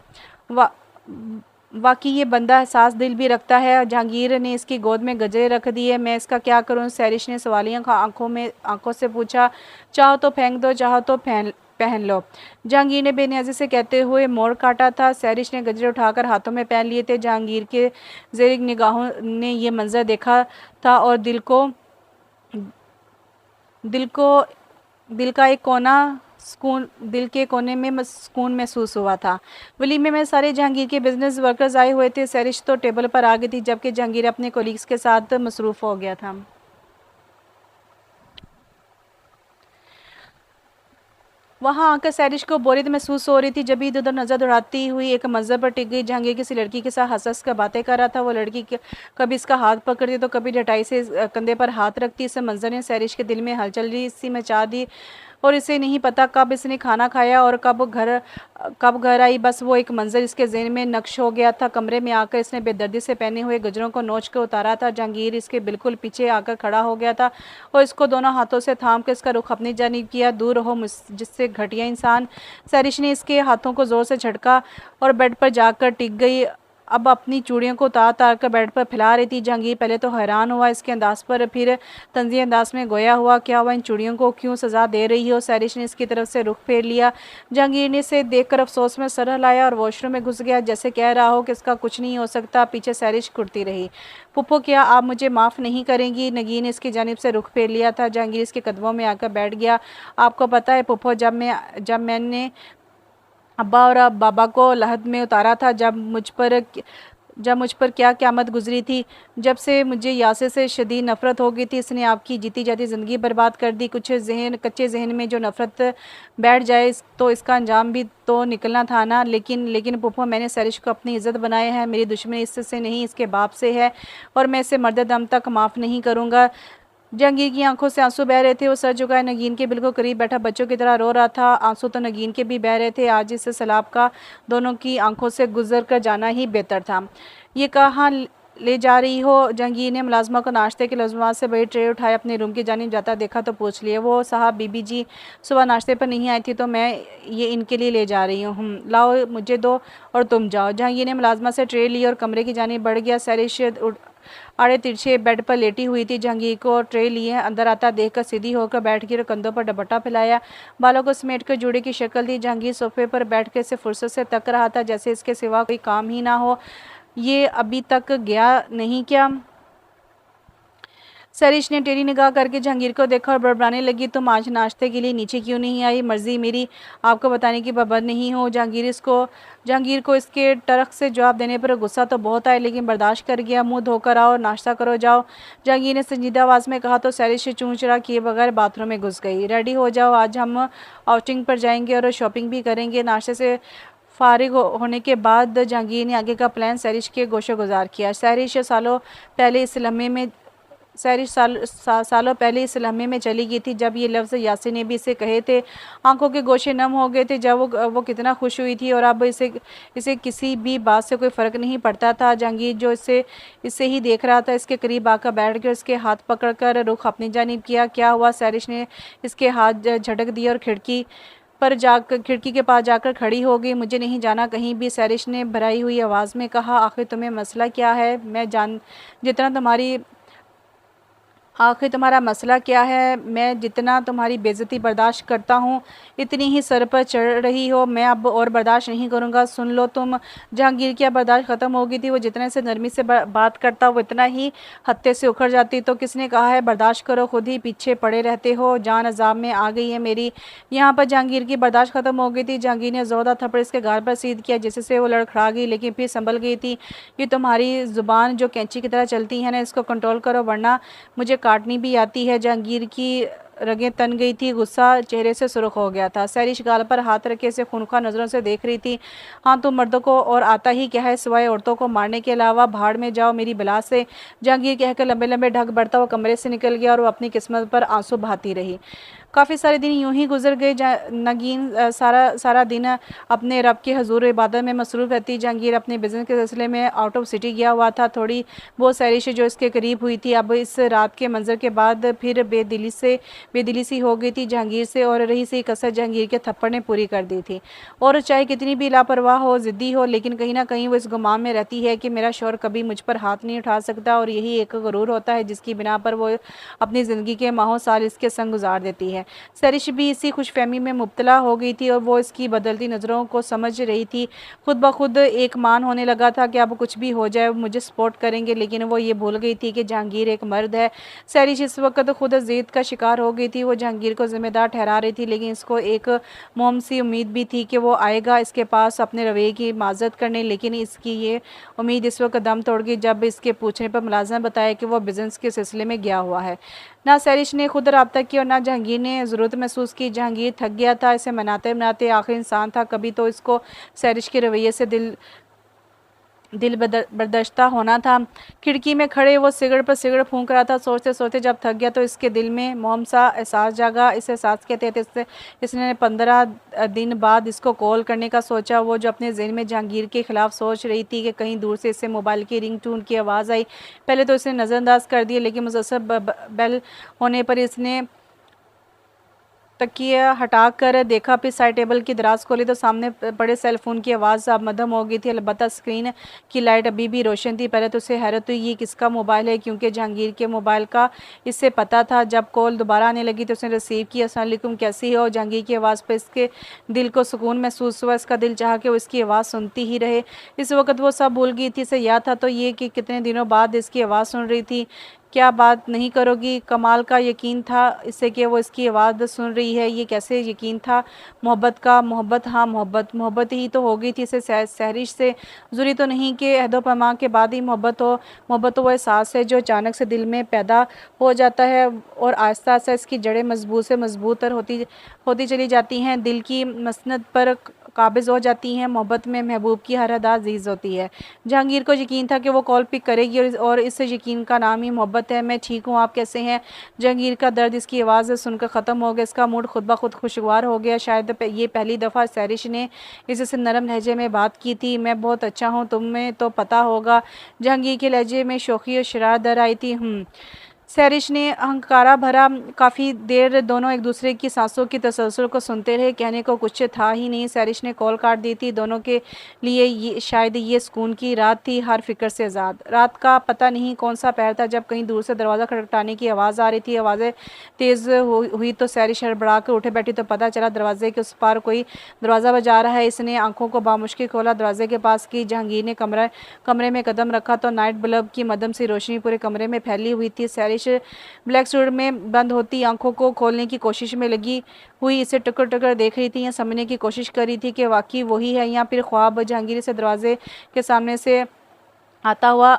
वाकई ये बंदा एहसास दिल भी रखता है। जहांगीर ने इसकी गोद में गजरे रख दिए। मैं इसका क्या करूं? सैरिश ने सवालिया आंखों से पूछा। चाहो तो फेंक दो, चाहो तो पहन लो, जहांगीर ने बेनियाजी से कहते हुए मोड़ काटा था। सैरिश ने गजरे उठाकर हाथों में पहन लिए थे। जहांगीर के ज़ेरिक निगाहों ने ये मंजर देखा था और दिल के कोने में सुकून महसूस हुआ था। वलीमे में सारे जहांगीर के बिजनेस वर्कर्स आए हुए थे। सैरिश तो टेबल पर आ गई थी, जबकि जहांगीर अपने कोलीग्स के साथ मसरूफ़ हो गया था। वहाँ आकर सैरिश को बोरियत महसूस हो रही थी। जब इधर उधर नज़र दौड़ाती हुई एक मंजर पर टिक गई। जहांगीर किसी लड़की के साथ हंस कर बातें कर रहा था। वो लड़की कभी इसका हाथ पकड़ती तो कभी डटाई से कंधे पर हाथ रखती। इस मंजर ने सैरिश के दिल में हलचल सी मचा दी और इसे नहीं पता कब इसने खाना खाया और कब घर आई। बस वो एक मंजर इसके ज़हन में नक्श हो गया था। कमरे में आकर इसने बेदर्दी से पहने हुए गजरों को नोच कर उतारा था। जहांगीर इसके बिल्कुल पीछे आकर खड़ा हो गया था और इसको दोनों हाथों से थाम कर इसका रुख अपनी जानिब किया। दूर रहो जिससे घटिया इंसान। सैरिश ने इसके हाथों को ज़ोर से झटका और बेड पर जाकर टिक गई। अब अपनी चूड़ियों को उतार उतार कर बेड पर फैला रही थी। जहांगीर पहले तो हैरान हुआ इसके अंदाज पर, फिर तंज़ी अंदाज में गोया हुआ, क्या हुआ, इन चूड़ियों को क्यों सजा दे रही हो। सैरिश ने इसकी तरफ से रुख फेर लिया। जहांगीर ने इसे देखकर अफसोस में सर हिलाया और वॉशरूम में घुस गया, जैसे कह रहा हो कि इसका कुछ नहीं हो सकता। पीछे सैरिश कुर्ती रही। पुप्पो, क्या आप मुझे माफ़ नहीं करेंगी? नगीन ने इसकी जानिब से रुख फेर लिया था। जहांगीर इसके कदमों में आकर बैठ गया। आपको पता है पुप्पो, जब मैंने अब्बा और अब बाबा को लहद में उतारा था, जब मुझ पर क्या क़यामत गुजरी थी। जब से मुझे यासिर से शदीद नफ़रत हो गई थी। इसने आपकी जीती जाती ज़िंदगी बर्बाद कर दी। कच्चे जहन में जो नफ़रत बैठ जाए तो इसका अंजाम भी तो निकलना था ना। लेकिन पुप्पो, मैंने सैरिश को अपनी इज़्ज़त बनाया है। मेरी दुश्मनी इससे नहीं, इसके बाप से है, और मैं इसे मर्द दम तक माफ़ नहीं करूँगा। जहांगीर की आंखों से आंसू बह रहे थे। वो सर झुकाए नगीन के बिल्कुल करीब बैठा बच्चों की तरह रो रहा था। आंसू तो नगीन के भी बह रहे थे। आज इस सैलाब का दोनों की आंखों से गुजर कर जाना ही बेहतर था। ये कहाँ ले जा रही हो? जहांगीर ने मुलाजमा को नाश्ते के लज़्मात से बड़ी ट्रे उठाए अपने रूम की जानिब जाता देखा तो पूछ लिया, वो साहब बीबी जी सुबह नाश्ते पर नहीं आई थी तो मैं ये इनके लिए ले जा रही हूँ। लाओ मुझे दो और तुम जाओ। जहांगीर ने मुलाजमा से ट्रे ली और कमरे की जानिब बढ़ गया। सैरिश आड़े तिरछे बेड पर लेटी हुई थी। जहांगीर को ट्रे लिए अंदर आता देखकर सीधी होकर बैठ गई और कंधों पर दुपट्टा फैलाया, बालों को समेट कर जूड़े की शक्ल दी। जहांगीर सोफे पर बैठकर इसे फुर्सत से तक रहा था, जैसे इसके सिवा कोई काम ही ना हो। ये अभी तक गया नहीं क्या? सैरिश ने टेढ़ी निगाह करके जहांगीर को देखा और बड़बड़ाने लगी, तुम आज नाश्ते के लिए नीचे क्यों नहीं आई? मर्जी मेरी, आपको बताने की पाबंद नहीं हो। जहांगीर को इसके टरक से जवाब देने पर गुस्सा तो बहुत आया, लेकिन बर्दाश्त कर गया। मुंह धोकर आओ, नाश्ता करो, जाओ। जहांगीर ने संजीदा आवाज़ में कहा तो सैरिश से चूँ चढ़ा किए बगैर बाथरूम में घुस गई। रेडी हो जाओ, आज हम आउटिंग पर जाएंगे और शॉपिंग भी करेंगे। नाश्ते से फारिग होने के बाद जहांगीर ने आगे का प्लान सैरिश के गोशे गुजार किया। सालों पहले इस लम्हे में चली गई थी जब ये लफ्ज़ यासिर ने भी इसे कहे थे। आंखों के गोशे नम हो गए थे जब वो कितना खुश हुई थी, और अब इसे किसी भी बात से कोई फ़र्क नहीं पड़ता था। जहांगीर जो इसे ही देख रहा था, इसके करीब आकर बैठ गया, इसके हाथ पकड़कर रुख अपनी जानिब किया। क्या हुआ? सैरिश ने इसके हाथ झटक दिए और खिड़की के पास जाकर खड़ी हो गई। मुझे नहीं जाना कहीं भी, सैरिश ने भराई हुई आवाज़ में कहा। आखिर तुम्हें मसला क्या है? आखिर तुम्हारा मसला क्या है? मैं जितना तुम्हारी बेइज्जती बर्दाश्त करता हूँ इतनी ही सर पर चढ़ रही हो। मैं अब और बर्दाश्त नहीं करूँगा। सुन लो तुम। जहांगीर की बर्दाश्त ख़त्म हो गई थी। वो जितने से नरमी से बात करता वो इतना ही हत्थे से उखड़ जाती। तो किसने कहा है बर्दाश्त करो? खुद ही पीछे पड़े रहते हो। जान अजाब में आ गई है मेरी। यहाँ पर जहांगीर की बर्दाश्त ख़त्म हो गई थी। जहांगीर ने ज़ोरदार थप्पड़ इसके गाल पर सीध किया, जिससे वो लड़खड़ा गई, लेकिन फिर संभल गई थी। ये तुम्हारी ज़ुबान जो कैंची की तरह चलती है ना, इसको कंट्रोल करो वरना मुझे काटनी भी आती है। जहांगीर की रगें तन गई थी, गुस्सा चेहरे से सुर्ख हो गया था। सैरिश गाल पर हाथ रखे इसे खूनख्वार नज़रों से देख रही थी। हाँ, तुम मर्दों को और आता ही क्या है सिवाय औरतों को मारने के अलावा? भाड़ में जाओ मेरी बला से। जहांगीर कहकर लंबे लंबे ढक बढ़ता हुआ कमरे से निकल गया और वो अपनी किस्मत पर आंसू बहाती रही। काफ़ी सारे दिन यूं ही गुजर गए। नगीन सारा दिन अपने रब के हजूर इबादत में मसरूफ़ रहती। जहांगीर अपने बिज़नेस के सिलसिले में आउट ऑफ सिटी गया हुआ था। थोड़ी बहुत सैरिश जो इसके करीब हुई थी, अब इस रात के मंजर के बाद फिर बेदिली सी हो गई थी जहांगीर से, और रही सी कसर जहांगीर के थप्पड़ ने पूरी कर दी थी। और चाहे कितनी भी लापरवाह हो, ज़िद्दी हो, लेकिन कहीं ना कहीं वो इस गुमान में रहती है कि मेरा शौहर कभी मुझ पर हाथ नहीं उठा सकता, और यही एक गुरूर होता है जिसकी बिना पर वो अपनी ज़िंदगी के माहों साल इसके संग गुजार देती है। सैरिश भी इसी खुशफहमी में मुब्तला हो गई थी और वो इसकी बदलती नज़रों को समझ रही थी। खुद ब खुद एक मान होने लगा था कि अब कुछ भी हो जाए मुझे सपोर्ट करेंगे, लेकिन वो ये भूल गई थी कि जहांगीर एक मर्द है। सैरिश इस वक्त खुद ज़िद का शिकार हो गई थी। वो जहांगीर को जिम्मेदार ठहरा रही थी, लेकिन इसको एक मोम सी उम्मीद भी थी कि वो आएगा इसके पास अपने रवैये की माजरत करने, लेकिन इसकी ये उम्मीद इस वक्त दम तोड़ गई जब इसके पूछने पर मुलाज़िम बताया कि वो बिज़नेस के सिलसिले में गया हुआ है। ना सैरिश ने खुद रब्ता किया और ना जहांगीर ने ज़रूरत महसूस की। जहांगीर थक गया था, इसे मनाते मनाते आखिर इंसान था। कभी तो इसको सैरिश के रवैये से दिल बर्दाश्ता होना था। खिड़की में खड़े वो सिगरेट पर सिगरेट फूंक रहा था। सोचते सोचते जब थक गया तो इसके दिल में मोहम सा एहसास जागा। इस एहसास के तहत इसने 15 दिन बाद इसको कॉल करने का सोचा। वो जो अपने जहन में जहांगीर के ख़िलाफ़ सोच रही थी कि कहीं दूर से इससे मोबाइल की रिंग टून की आवाज़ आई। पहले तो इसने नज़रअंदाज कर दिया, लेकिन मुसलसल बेल होने पर इसने तकिया हटाकर देखा, फिर साइड टेबल की दराज खोली तो सामने पड़े सेल फ़ोन की आवाज़ अब मद्धम हो गई थी। अलबत्ता स्क्रीन की लाइट अभी भी रोशन थी। पहले तो उसे हैरत हुई ये किसका मोबाइल है, क्योंकि जहांगीर के मोबाइल का इससे पता था। जब कॉल दोबारा आने लगी तो उसने रिसीव किया। अस्सलाम वालेकुम, कैसी हो? जहांगीर की आवाज़ पर इसके दिल को सुकून महसूस हुआ। इसका दिल चाहा कि वो इसकी आवाज़ सुनती ही रहे। इस वक्त वो सब भूल गई थी। इसे याद था तो ये कि कितने दिनों बाद इसकी आवाज़ सुन रही थी। क्या बात नहीं करोगी? कमाल का यकीन था इससे कि वो इसकी आवाज़ सुन रही है। ये कैसे यकीन था? मोहब्बत का। मोहब्बत, हाँ मोहब्बत, मोहब्बत ही तो हो गई थी इसे सहरिश से। ज़रूरी तो नहीं कि अहदो पैमा के बाद ही मोहब्बत हो। मोहब्बत तो वो एहसास है जो अचानक से दिल में पैदा हो जाता है और आहिस्ता आहिस्ता इसकी जड़ें मजबूत से मजबूत तर होती होती चली जाती हैं, दिल की मसनद पर काबिज़ हो जाती हैं। मोहब्बत में महबूब की हर अदा अजीज़ होती है। जहांगीर को यकीन था कि वो कॉल पिक करेगी और इस यकीन का नाम ही मोहब्बत है। मैं ठीक हूँ, आप कैसे हैं? जहांगीर का दर्द इसकी आवाज़ सुनकर ख़त्म हो गया। इसका मूड खुद ब खुद खुशगवार हो गया। शायद ये पहली दफ़ा सहरिश ने इससे नरम लहजे में बात की थी। मैं बहुत अच्छा हूँ, तुम्हें तो पता होगा। जहांगीर के लहजे में शोखी और शरारत दर आई थी। सहरिश ने अहंकारा भरा। काफ़ी देर दोनों एक दूसरे की सांसों की तसलसल को सुनते रहे। कहने को कुछ था ही नहीं। सहरिश ने कॉल काट दी थी। दोनों के लिए शायद ये सुकून की रात थी, हर फिक्र से आज़ाद। रात का पता नहीं कौन सा पहर था जब कहीं दूर से दरवाज़ा खटखटाने की आवाज़ आ रही थी। आवाज़ें तेज़ हुई तो सहरिश हड़बड़ा कर उठे बैठी तो पता चला दरवाजे के उस पार कोई दरवाज़ा बजा रहा है। इसने आंखों को बामुश्किल खोला, दरवाजे के पास की। जहांगीर ने कमरे में कदम रखा तो नाइट बल्ब की मदम सी रोशनी पूरे कमरे में फैली हुई थी। सहरिश ब्लैक सूट में बंद होती आंखों को खोलने की कोशिश में लगी हुई इसे टकर टकर देख रही थी या समझने की कोशिश कर रही थी कि वाकई वही है या फिर ख्वाब। जहांगीर से दरवाजे के सामने से आता हुआ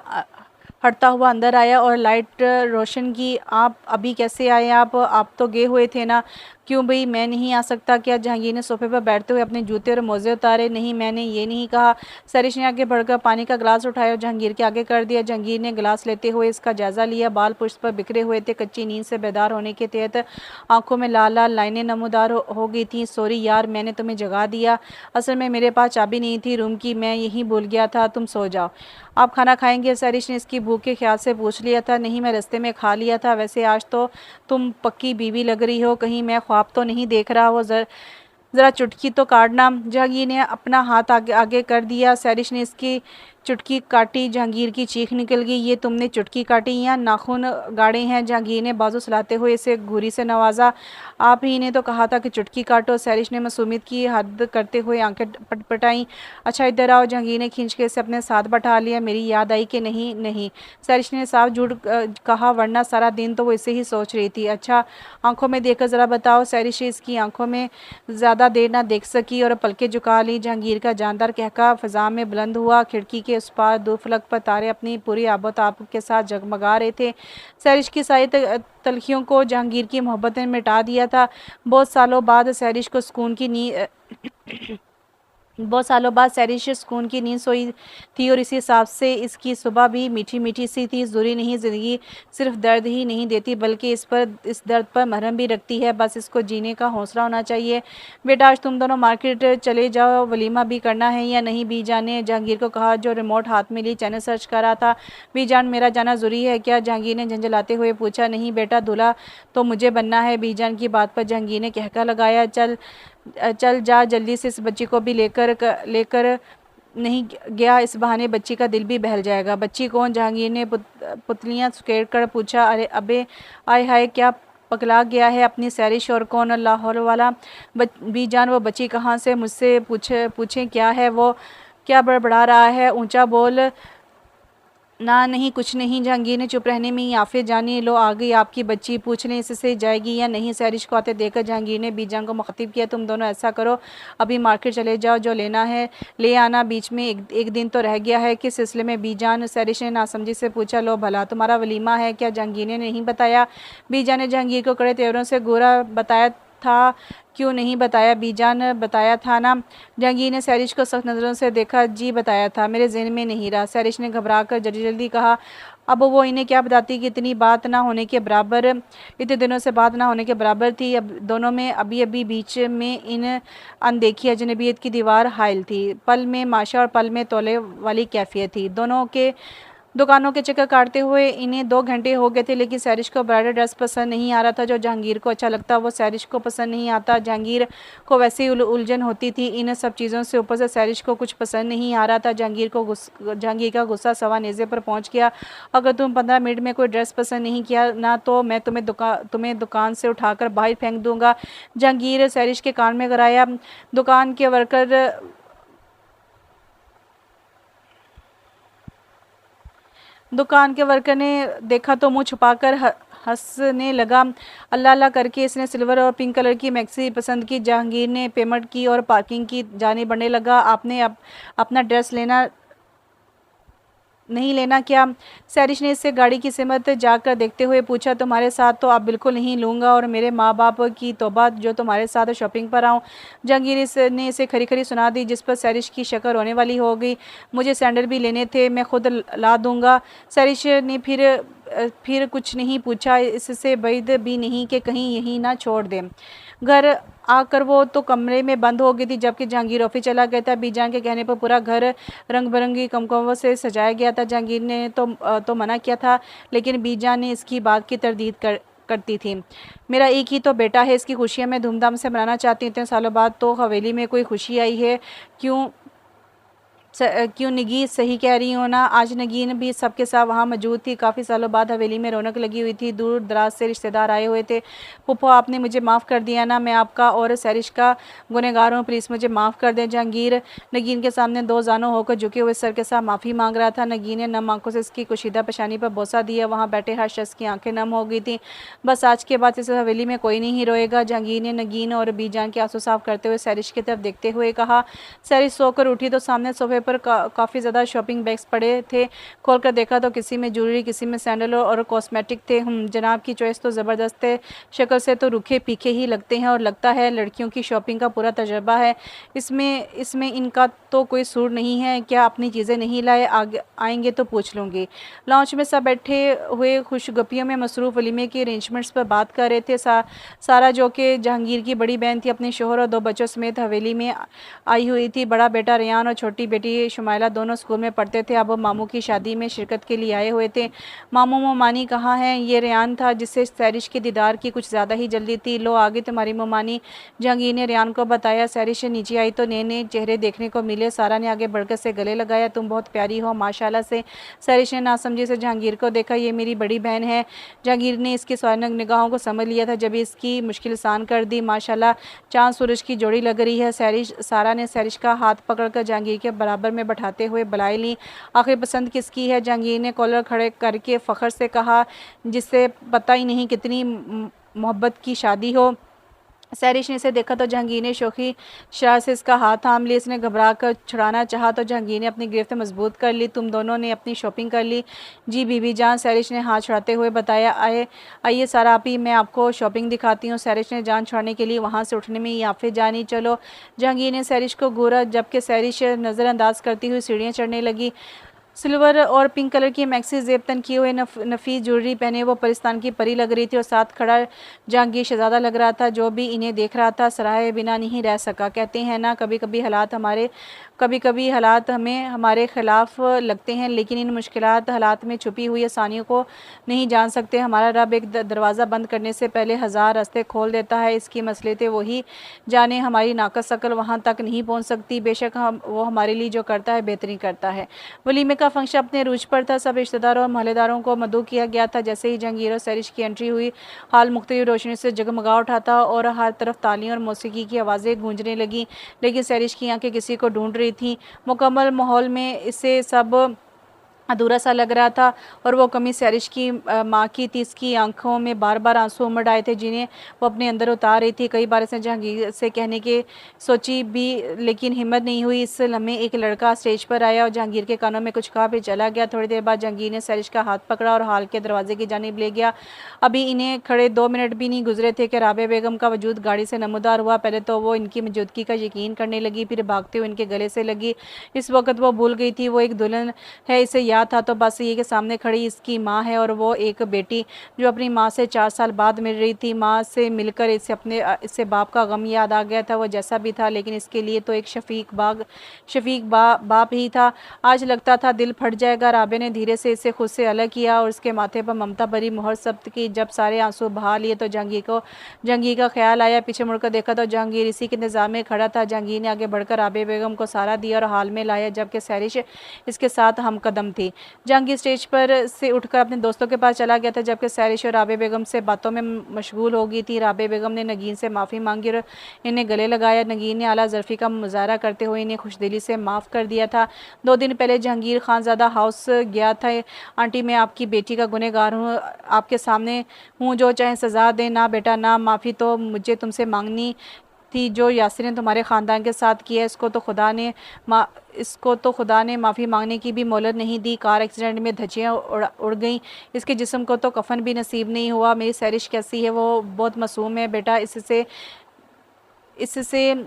हटता हुआ अंदर आया और लाइट रोशन की। आप अभी कैसे आए? आप तो गए हुए थे ना? क्यों भाई, मैं नहीं आ सकता क्या? जहांगीर ने सोफे पर बैठते हुए अपने जूते और मोजे उतारे। नहीं, मैंने ये नहीं कहा। सहरिश ने आगे बढ़कर पानी का गिलास उठाया और जहांगीर के आगे कर दिया। जहांगीर ने गिलास लेते हुए इसका जायज़ा लिया। बाल पुष्ट पर बिखरे हुए थे। कच्ची नींद से बेदार होने के तहत आंखों में लाल लाल लाइनें नमूदार हो गई थी। सॉरी यार, मैंने तुम्हें जगा दिया। असल में मेरे पास चाबी नहीं थी रूम की, मैं यहीं भूल गया था। तुम सो जाओ। आप खाना खाएंगे? सहरिश ने इसकी भूख के ख्याल से पूछ लिया था। नहीं, मैं रास्ते में खा लिया था। वैसे आज तो तुम पक्की बीवी लग रही हो, कहीं मैं ख्वाब तो नहीं देख रहा? वो ज़रा चुटकी तो काटना। जहांगीर ने अपना हाथ आगे आगे कर दिया। सहरिश ने इसकी चुटकी काटी। जहांगीर की चीख निकल गई। ये तुमने चुटकी काटी या नाखून गाड़े हैं? जहांगीर ने बाजू सलाते हुए इसे घूरी से नवाजा। आप ही ने तो कहा था कि चुटकी काटो। सहरिश ने मासूमियत की हद करते हुए आंखें पटपटाई। अच्छा इधर आओ। जहांगीर ने खींच के इसे अपने साथ बैठा लिया। मेरी याद आई कि नहीं? नहीं, सहरिश ने साफ झूठ कहा, वरना सारा दिन तो वो इसे ही सोच रही थी। अच्छा आंखों में देखकर ज़रा बताओ। सहरिश इसकी आंखों में ज़्यादा देर ना देख सकी और पलकें झुका ली। जहांगीर का जानदार कहका फ़िज़ा में बुलंद हुआ। खिड़की के उस पार दो फलक पर तारे अपनी पूरी आबोताब के साथ जगमगा रहे थे। सहरिश की सारी तलखियों को जहांगीर की मोहब्बत ने मिटा दिया था। बहुत सालों बाद सहरिश को सुकून की नींद बहुत सालों बाद सहरिश सुकून की नींद सोई थी और इसी हिसाब से इसकी सुबह भी मीठी मीठी सी थी। ज़रूरी नहीं ज़िंदगी सिर्फ दर्द ही नहीं देती बल्कि इस दर्द पर मरहम भी रखती है। बस इसको जीने का हौसला होना चाहिए। बेटा आज तुम दोनों मार्केट चले जाओ, वलीमा भी करना है या नहीं? बीजान ने जहांगीर को कहा जो रिमोट हाथ में ली चैनल सर्च कर रहा था। बीजान, मेरा जाना ज़रूरी है क्या? जहांगीर ने झंझलाते हुए पूछा। नहीं बेटा, दूल्हा तो मुझे बनना है। बीजान की बात पर जहांगीर ने कहका लगाया। चल चल जा जल्दी से, इस बच्ची को भी लेकर नहीं गया, इस बहाने बच्ची का दिल भी बहल जाएगा। बच्ची कौन? जहांगीर ने पुतलियां सुकेड़ कर पूछा। अरे अबे, आय हाय, क्या पगला गया है अपनी सहरिश? और कौन? लाहौर वाला बीजान, वो बच्ची कहाँ से? मुझसे पूछें क्या है वो? क्या बड़बड़ा रहा है? ऊंचा बोल ना। नहीं कुछ नहीं। जहांगीर ने चुप रहने में ही आफिया जानी। लो आ गई आपकी बच्ची, पूछ लें इससे जाएगी या नहीं? सहरिश को आते देखकर जहांगीर ने बीजान को मुखातिब किया। तुम दोनों ऐसा करो, अभी मार्केट चले जाओ, जो लेना है ले आना। बीच में एक दिन तो रह गया है। किस सिलसिले में बीजान? सहरिश ने नासमझी से पूछा। लो भला, तुम्हारा वलीमा है क्या? जहांगीर ने नहीं बताया। बीजान ने जहांगीर को कड़े तेवरों से गोरा बताया था। क्यों नहीं बताया? बीजान, बताया था ना। जहांगीर ने सहरिश को सख्त नज़रों से देखा। जी बताया था, मेरे ज़हन में नहीं रहा। सहरिश ने घबरा कर जल्दी जल्दी कहा। अब वो इन्हें क्या बताती कि इतनी बात ना होने के बराबर, इतने दिनों से बात ना होने के बराबर थी। अब दोनों में अभी अभी बीच में इन अनदेखी अजनबियत की दीवार हाइल थी। पल में माशा और पल में तोले वाली कैफियत थी। दोनों के दुकानों के चक्कर काटते हुए इन्हें 2 घंटे हो गए थे, लेकिन सैरिश को ब्राइडल ड्रेस पसंद नहीं आ रहा था। जो जहांगीर को अच्छा लगता वो सैरिश को पसंद नहीं आता। जहांगीर को वैसे ही उलझन होती थी इन सब चीज़ों से, ऊपर से सैरिश को कुछ पसंद नहीं आ रहा था। जहांगीर का गुस्सा सवा नेज़े पर पहुंच गया। अगर तुम 15 मिनट में कोई ड्रेस पसंद नहीं किया ना तो मैं तुम्हें दुकान से उठाकर बाहर फेंक दूंगा। जहांगीर सैरिश के कान में कराया। दुकान के वर्कर ने देखा तो मुंह छुपाकर हंसने लगा। अल्लाह अल्लाह करके इसने सिल्वर और पिंक कलर की मैक्सी पसंद की। जहांगीर ने पेमेंट की और पार्किंग की जाने बढ़ने लगा। आपने अपना ड्रेस नहीं लेना क्या? सैरिश ने इससे गाड़ी की सिमत जाकर देखते हुए पूछा। तुम्हारे साथ तो आप बिल्कुल नहीं लूँगा और मेरे माँ बाप की तौबा जो तुम्हारे साथ शॉपिंग पर आऊँ। जहांगीर ने इसे खरी खरी सुना दी, जिस पर सैरिश की शक्ल रोने वाली हो गई। मुझे सैंडल भी लेने थे, मैं खुद ला दूँगा। सैरिश ने फिर कुछ नहीं पूछा, इससे बैद भी नहीं कि कहीं यहीं ना छोड़ दें। घर आकर वो तो कमरे में बंद हो गई थी, जबकि जहांगीर ऑफिस चला गया था। बीजान के कहने पर पूरा घर रंग बिरंगी कमकमलों से सजाया गया था। जहांगीर ने तो मना किया था, लेकिन बीजान ने इसकी बात की तरदीद करती थी। मेरा एक ही तो बेटा है, इसकी खुशियाँ मैं धूमधाम से मनाना चाहती हूँ। इतने सालों बाद तो हवेली में कोई खुशी आई है। क्यों निगी, सही कह रही हो ना? आज नगीन भी सबके साथ वहाँ मौजूद थी। काफ़ी सालों बाद हवेली में रौनक लगी हुई थी। दूर दराज से रिश्तेदार आए हुए थे। पुप्पो, आपने मुझे माफ़ कर दिया ना? मैं आपका और सैरिश का गुनहगार हूँ, प्लीज़ मुझे माफ़ कर दें। जहांगीर नगीन के सामने दो जानों होकर झुके हुए सर के साथ माफ़ी मांग रहा था। नगीन ने नम आंखों से इसकी कुशीदा पेशानी पर बोसा दिया। वहाँ बैठे हर शख्स की आंखें नम हो गई थी। बस आज के बाद इस हवेली में कोई नहीं रोएगा। जहांगीर ने नगीन और बीजान के आंसू साफ करते हुए सैरिश की तरफ देखते हुए कहा। सैरिश सोकर उठी तो सामने सोफे पर काफ़ी ज़्यादा शॉपिंग बैग्स पड़े थे। खोलकर देखा तो किसी में ज्वेलरी, किसी में सैंडल और कॉस्मेटिक थे। जनाब की चॉइस तो ज़बरदस्त है। शक्ल से तो रूखे पीखे ही लगते हैं और लगता है लड़कियों की शॉपिंग का पूरा तजर्बा है। इसमें इनका तो कोई सूर नहीं है। क्या अपनी चीज़ें नहीं लाए? आगे आएंगे तो पूछ लूँगी। लॉन्च में सब बैठे हुए खुशगपियों में मसरूफ़ वलीमे के अरेंजमेंट्स पर बात कर रहे थे। सारा जो कि जहांगीर की बड़ी बहन थी, अपने शोहर और 2 बच्चों समेत हवेली में आई हुई थी। बड़ा बेटा रेयान और छोटी बेटी शुमाइला दोनों स्कूल में पढ़ते थे। अब वो मामू की शादी में शिरकत के लिए आए हुए थे। मामू मोमानी कहाँ हैं? ये रेयान था जिससे सैरिश के दीदार की कुछ ज़्यादा ही जल्दी थी। लो आगे तुम्हारी मोमानी। जहांगीर ने रेयान को बताया। सैरिश नीचे आई तो नए नए चेहरे देखने को मिले। सारा ने आगे बढ़कर से गले लगाया। तुम बहुत प्यारी हो माशाल्लाह से। सैरिश ने नासमझी से जहांगीर को देखा। ये मेरी बड़ी बहन है। जहांगीर ने इसकी स्वानक निगाहों को समझ लिया था, जब इसकी मुश्किल आसान कर दी। माशाल्लाह चाँद सूरज की जोड़ी लग रही है। सारा ने सैरिश का हाथ पकड़कर जहांगीर के बराबर में बैठाते हुए बुलाई ली। आखिर पसंद किसकी है? जहांगीर ने कॉलर खड़े करके फ़ख्र से कहा, जिससे पता ही नहीं कितनी मोहब्बत की शादी हो। सैरिश ने इसे देखा तो जहांगीर ने शौकी शरारत से इसका हाथ थाम लिया। इसने घबरा कर छुड़ाना चाहा तो जहांगीर ने अपनी गिरफ्त मजबूत कर ली। तुम दोनों ने अपनी शॉपिंग कर ली? जी बीबी जान, सैरिश ने हाथ छुड़ाते हुए बताया। आइए सारा आपी, मैं आपको शॉपिंग दिखाती हूँ। सैरिश ने जान छुड़ाने के लिए वहाँ से उठने में ही आफे जानी। चलो। जहांगीर ने सैरिश को घूरा, जबकि सैरिश नज़रअंदाज करती हुई सीढ़ियाँ चढ़ने लगी। सिल्वर और पिंक कलर की मैक्सी जेब तन किए हुए नफीस ज्वेलरी पहने वो परिस्तान की परी लग रही थी और साथ खड़ा जहांगीर शहजादा लग रहा था। जो भी इन्हें देख रहा था सराहे बिना नहीं रह सका। कहते हैं ना, कभी कभी हालात हमें हमारे ख़िलाफ़ लगते हैं, लेकिन इन मुश्किलात हालात में छुपी हुई आसानियों को नहीं जान सकते। हमारा रब एक दरवाज़ा बंद करने से पहले 1000 रास्ते खोल देता है। इसकी मसलतें वही जाने, हमारी नाकस अकल वहाँ तक नहीं पहुँच सकती। बेशक वो हमारे लिए जो करता है बेहतरीन करता है। वलीमे का फंक्शन अपने रूज पर था। सब रिश्तेदारों और मोहल्लेदारों को मदऊ किया गया था। जैसे ही जहांगीर और सैरिश की एंट्री हुई, हाल मुख्तलिफ रोशनी से जगमगा उठा था और हर तरफ तालियों और मौसीकी की आवाज़ें गूंजने लगी। लेकिन सैरिश की आंखें किसी को ढूंढ रही थीं। मुकम्मल माहौल में इसे सब अधूरा सा लग रहा था और वो कमी सैरिश की माँ की थी। इसकी आंखों में बार बार आंसू उमड़ आए थे, जिन्हें वो अपने अंदर उतार रही थी। कई बार इसने जहांगीर से कहने के सोची भी, लेकिन हिम्मत नहीं हुई। इस लम्हे एक लड़का स्टेज पर आया और जहांगीर के कानों में कुछ कहा, फिर चला गया। थोड़ी देर बाद जहांगीर ने सैरिश का हाथ पकड़ा और हाल के दरवाजे की जानिब ले गया। अभी इन्हें खड़े 2 मिनट भी नहीं गुजरे थे कि राबिया बेगम का वजूद गाड़ी से नमूदार हुआ। पहले तो वो इनकी मौजूदगी का यकीन करने लगी, फिर भागते हुए इनके गले से लगी। इस वक्त वो भूल गई थी वो एक दुल्हन है, इसे याद क्या था, तो बस ये कि सामने खड़ी इसकी माँ है और वो एक बेटी जो अपनी माँ से 4 साल बाद मिल रही थी। माँ से मिलकर इससे बाप का गम याद आ गया था, वो जैसा भी था, लेकिन इसके लिए तो एक बाप ही था। आज लगता था दिल फट जाएगा। राबे ने धीरे से इसे खुद से अलग किया और उसके माथे पर ममता भरी मोहर जब्त की। जब सारे आंसू बहा लिए तो जहांगीर का ख्याल आया। पीछे मुड़कर देखा तो जहांगीर इसी के इंतजार में खड़ा था। जहांगीर ने आगे बढ़कर राबे बेगम को सहारा दिया और हाल में लाया, जबकि सैरिश इसके साथ हमकदम थी। जहांगीर स्टेज पर से उठकर अपने दोस्तों के पास चला गया था, जबकि सैरिश और राबे बेगम से बातों में मशगूल हो गई थी। राबे बेगम ने नगीन से माफ़ी मांगी और इन्हें गले लगाया। नगीन ने आला ज़र्फ़ी का मुजाहरा करते हुए इन्हें खुशदिली से माफ़ कर दिया था। 2 दिन पहले जहांगीर खानज़ादा हाउस गया था। आंटी, मैं आपकी बेटी का गुनहगार हूँ, आपके सामने हूँ, जो चाहे सज़ा दें। ना बेटा ना, माफ़ी तो मुझे तुमसे मांगनी थी। जो यासिर ने तुम्हारे ख़ानदान के साथ किया, इसको तो खुदा ने माफ़ी मांगने की भी मोहलत नहीं दी। कार एक्सीडेंट में धज्जियाँ उड़ गईं, इसके जिस्म को तो कफन भी नसीब नहीं हुआ। मेरी सैरिश कैसी है? वो बहुत मासूम है बेटा, इससे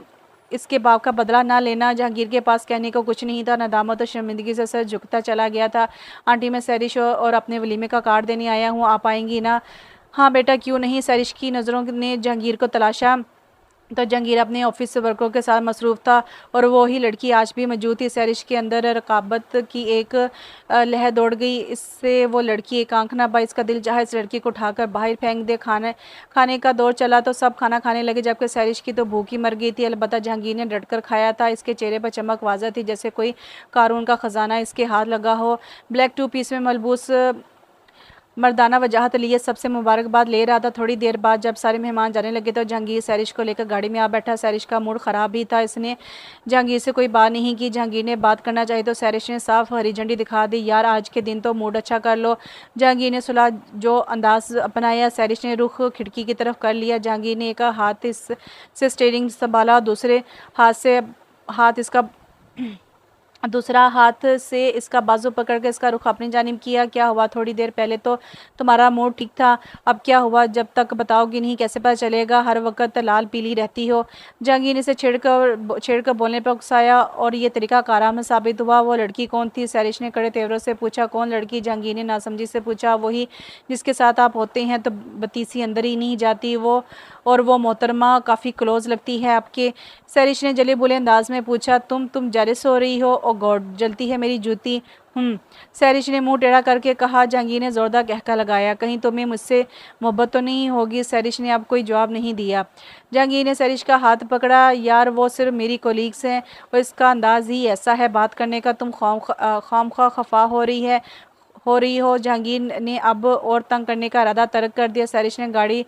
इसके बाप का बदला ना लेना। जहांगीर के पास कहने को कुछ नहीं था। नदामत और शर्मिंदगी से सर झुकता चला गया था। आंटी, मैं सैरिश और अपने वलीमे का कार्ड देने आया हूँ, आप आएंगी ना? हाँ बेटा, क्यों नहीं। सैरिश की नज़रों ने जहांगीर को तलाशा तो जहांगीर अपने ऑफिस से वर्करों के साथ मसरूफ़ था और वो ही लड़की आज भी मौजूद थी। सैरिश के अंदर रकाबत की एक लहर दौड़ गई। इससे वो लड़की एक आंख ना पाई। इसका दिल चाहा इस लड़की को उठाकर बाहर फेंक दे। खाने का दौर चला तो सब खाना खाने लगे, जबकि सैरिश की तो भूखी मर गई थी। अलबत्ता जहांगीर ने डट कर खाया था। इसके चेहरे पर चमक वाज़ह थी, जैसे कोई कारून का ख़जाना इसके हाथ लगा हो। ब्लैक 2 पीस में मलबूस मर्दाना वजाहत लिए सबसे मुबारकबाद ले रहा था। थोड़ी देर बाद जब सारे मेहमान जाने लगे तो जहांगीर सैरिश को लेकर गाड़ी में आ बैठा। सैरिश का मूड ख़राब भी था। इसने जहांगीर से कोई बात नहीं की। जहांगीर ने बात करना चाहिए तो सैरिश ने साफ हरी झंडी दिखा दी। यार, आज के दिन तो मूड अच्छा कर लो। जहांगीर ने सुलह जो अंदाज अपनाया। सैरिश ने रुख खिड़की की तरफ कर लिया। जहांगीर ने एक हाथ इससे स्टीयरिंग संभाला, दूसरा हाथ से इसका बाजू पकड़कर इसका रुख अपनी जानिब किया। क्या हुआ? थोड़ी देर पहले तो तुम्हारा मूड ठीक था, अब क्या हुआ? जब तक बताओगी नहीं कैसे पता चलेगा? हर वक्त लाल पीली रहती हो। जहांगीर ने इसे छेड़कर बोलने पर उकसाया और ये तरीका कारआमद साबित हुआ। वो लड़की कौन थी? सैरिश ने कड़े तेवरों से पूछा। कौन लड़की? जहांगीर ने नासमझी से पूछा। वही जिसके साथ आप होते हैं तो बतीसी अंदर ही नहीं जाती। वो मोहतरमा काफ़ी क्लोज लगती है आपके। सैरिश ने जले बुले अंदाज में पूछा। तुम जेलस हो रही हो? ओ गॉड, जलती है मेरी जूती। सैरिश ने मुंह टेढ़ा करके कहा। जहांगीर ने जोरदार कहका लगाया। कहीं तुम्हें मुझसे मोहब्बत तो नहीं होगी? सैरिश ने अब कोई जवाब नहीं दिया। जहांगीर ने सैरिश का हाथ पकड़ा। यार, वो सिर्फ मेरी कोलीग्स हैं और इसका अंदाज ही ऐसा है बात करने का। तुम खामखा खफा हो रही हो। जहांगीर ने अब और तंग करने का इरादा तर्क कर दिया। सैरिश ने गाड़ी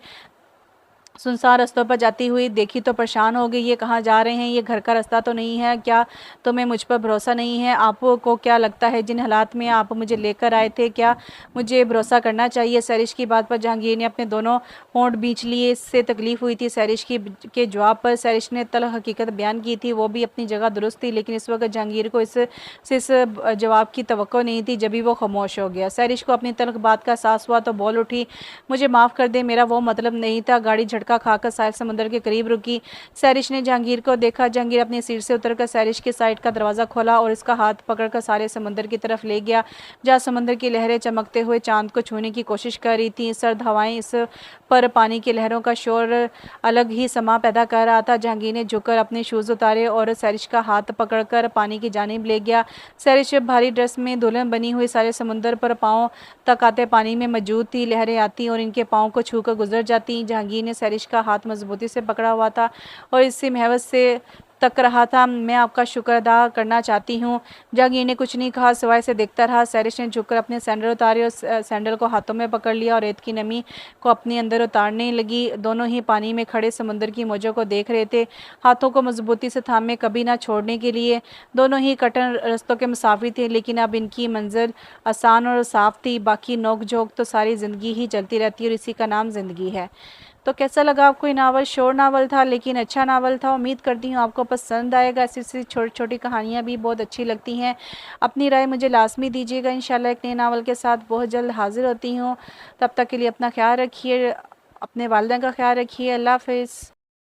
सुनसान रास्तों पर जाती हुई देखी तो परेशान हो गई। ये कहाँ जा रहे हैं? ये घर का रास्ता तो नहीं है। क्या तुम्हें मुझ पर भरोसा नहीं है? आपको क्या लगता है जिन हालात में आप मुझे लेकर आए थे, क्या मुझे भरोसा करना चाहिए? सैरिश की बात पर जहांगीर ने अपने दोनों होंठ बींच लिए। इससे तकलीफ़ हुई थी सैरिश के जवाब पर। सैरिश ने तल्ख़ हकीकत बयान की थी, वो भी अपनी जगह दुरुस्त थी, लेकिन इस वक्त जहांगीर को इस जवाब की तवक्को नहीं थी। जब भी वो खामोश हो गया। सैरिश को अपनी तल्ख़ बात का एहसास हुआ तो बोल उठी। मुझे माफ़ कर दे, मेरा वो मतलब नहीं था। गाड़ी झटका खाकर साहिल समुद्र के करीब रुकी। सैरिश ने जहांगीर को देखा। जहांगीर अपनी सीट से उतरकर सैरिश की साइड का दरवाज़ा खोला और इसका हाथ पकड़कर सारे समुद्र की तरफ ले गया, जहाँ समुद्र की लहरें चमकते हुए चांद को छूने की कोशिश कर रही थीं। सर्द हवाएं इस पर पानी की लहरों का शोर अलग ही समा पैदा कर रहा था। जहांगीर ने झुककर अपने शूज़ उतारे और सैरिश का हाथ पकड़कर पानी की जानिब ले गया। सैरिश भारी ड्रेस में दुल्हन बनी हुई सारे समुद्र पर पाँव तक आते पानी में मौजूद थी। लहरें आती और इनके पाँव को छूकर गुजर जाती। जहांगीर ने सैरिश का हाथ मजबूती से पकड़ा हुआ था और इससे महवत से तक रहा था। मैं आपका शुक्र अदा करना चाहती हूँ। जहांगीर ने कुछ नहीं कहा, सिवाय से देखता रहा। सैरिश ने झुककर अपने सैंडल उतारे और सैंडल को हाथों में पकड़ लिया और रेत की नमी को अपने अंदर उतारने लगी। दोनों ही पानी में खड़े समुद्र की मौजों को देख रहे थे, हाथों को मजबूती से थामे कभी ना छोड़ने के लिए। दोनों ही कठिन रास्तों के मुसाफिर थे, लेकिन अब इनकी मंजिल आसान और साफ थी। बाकी नोक झोंक तो सारी ज़िंदगी ही चलती रहती है और इसी का नाम ज़िंदगी है। तो कैसा लगा आपको ये नावल? शोर नावल था लेकिन अच्छा नावल था। उम्मीद करती हूँ आपको पसंद आएगा। ऐसी छोटी छोटी कहानियाँ भी बहुत अच्छी लगती हैं। अपनी राय मुझे लाजमी दीजिएगा। इंशाल्लाह एक नए नावल के साथ बहुत जल्द हाजिर होती हूँ। तब तक के लिए अपना ख्याल रखिए, अपने वालिदैन का ख्याल रखिए। अल्लाह हाफ़िज़।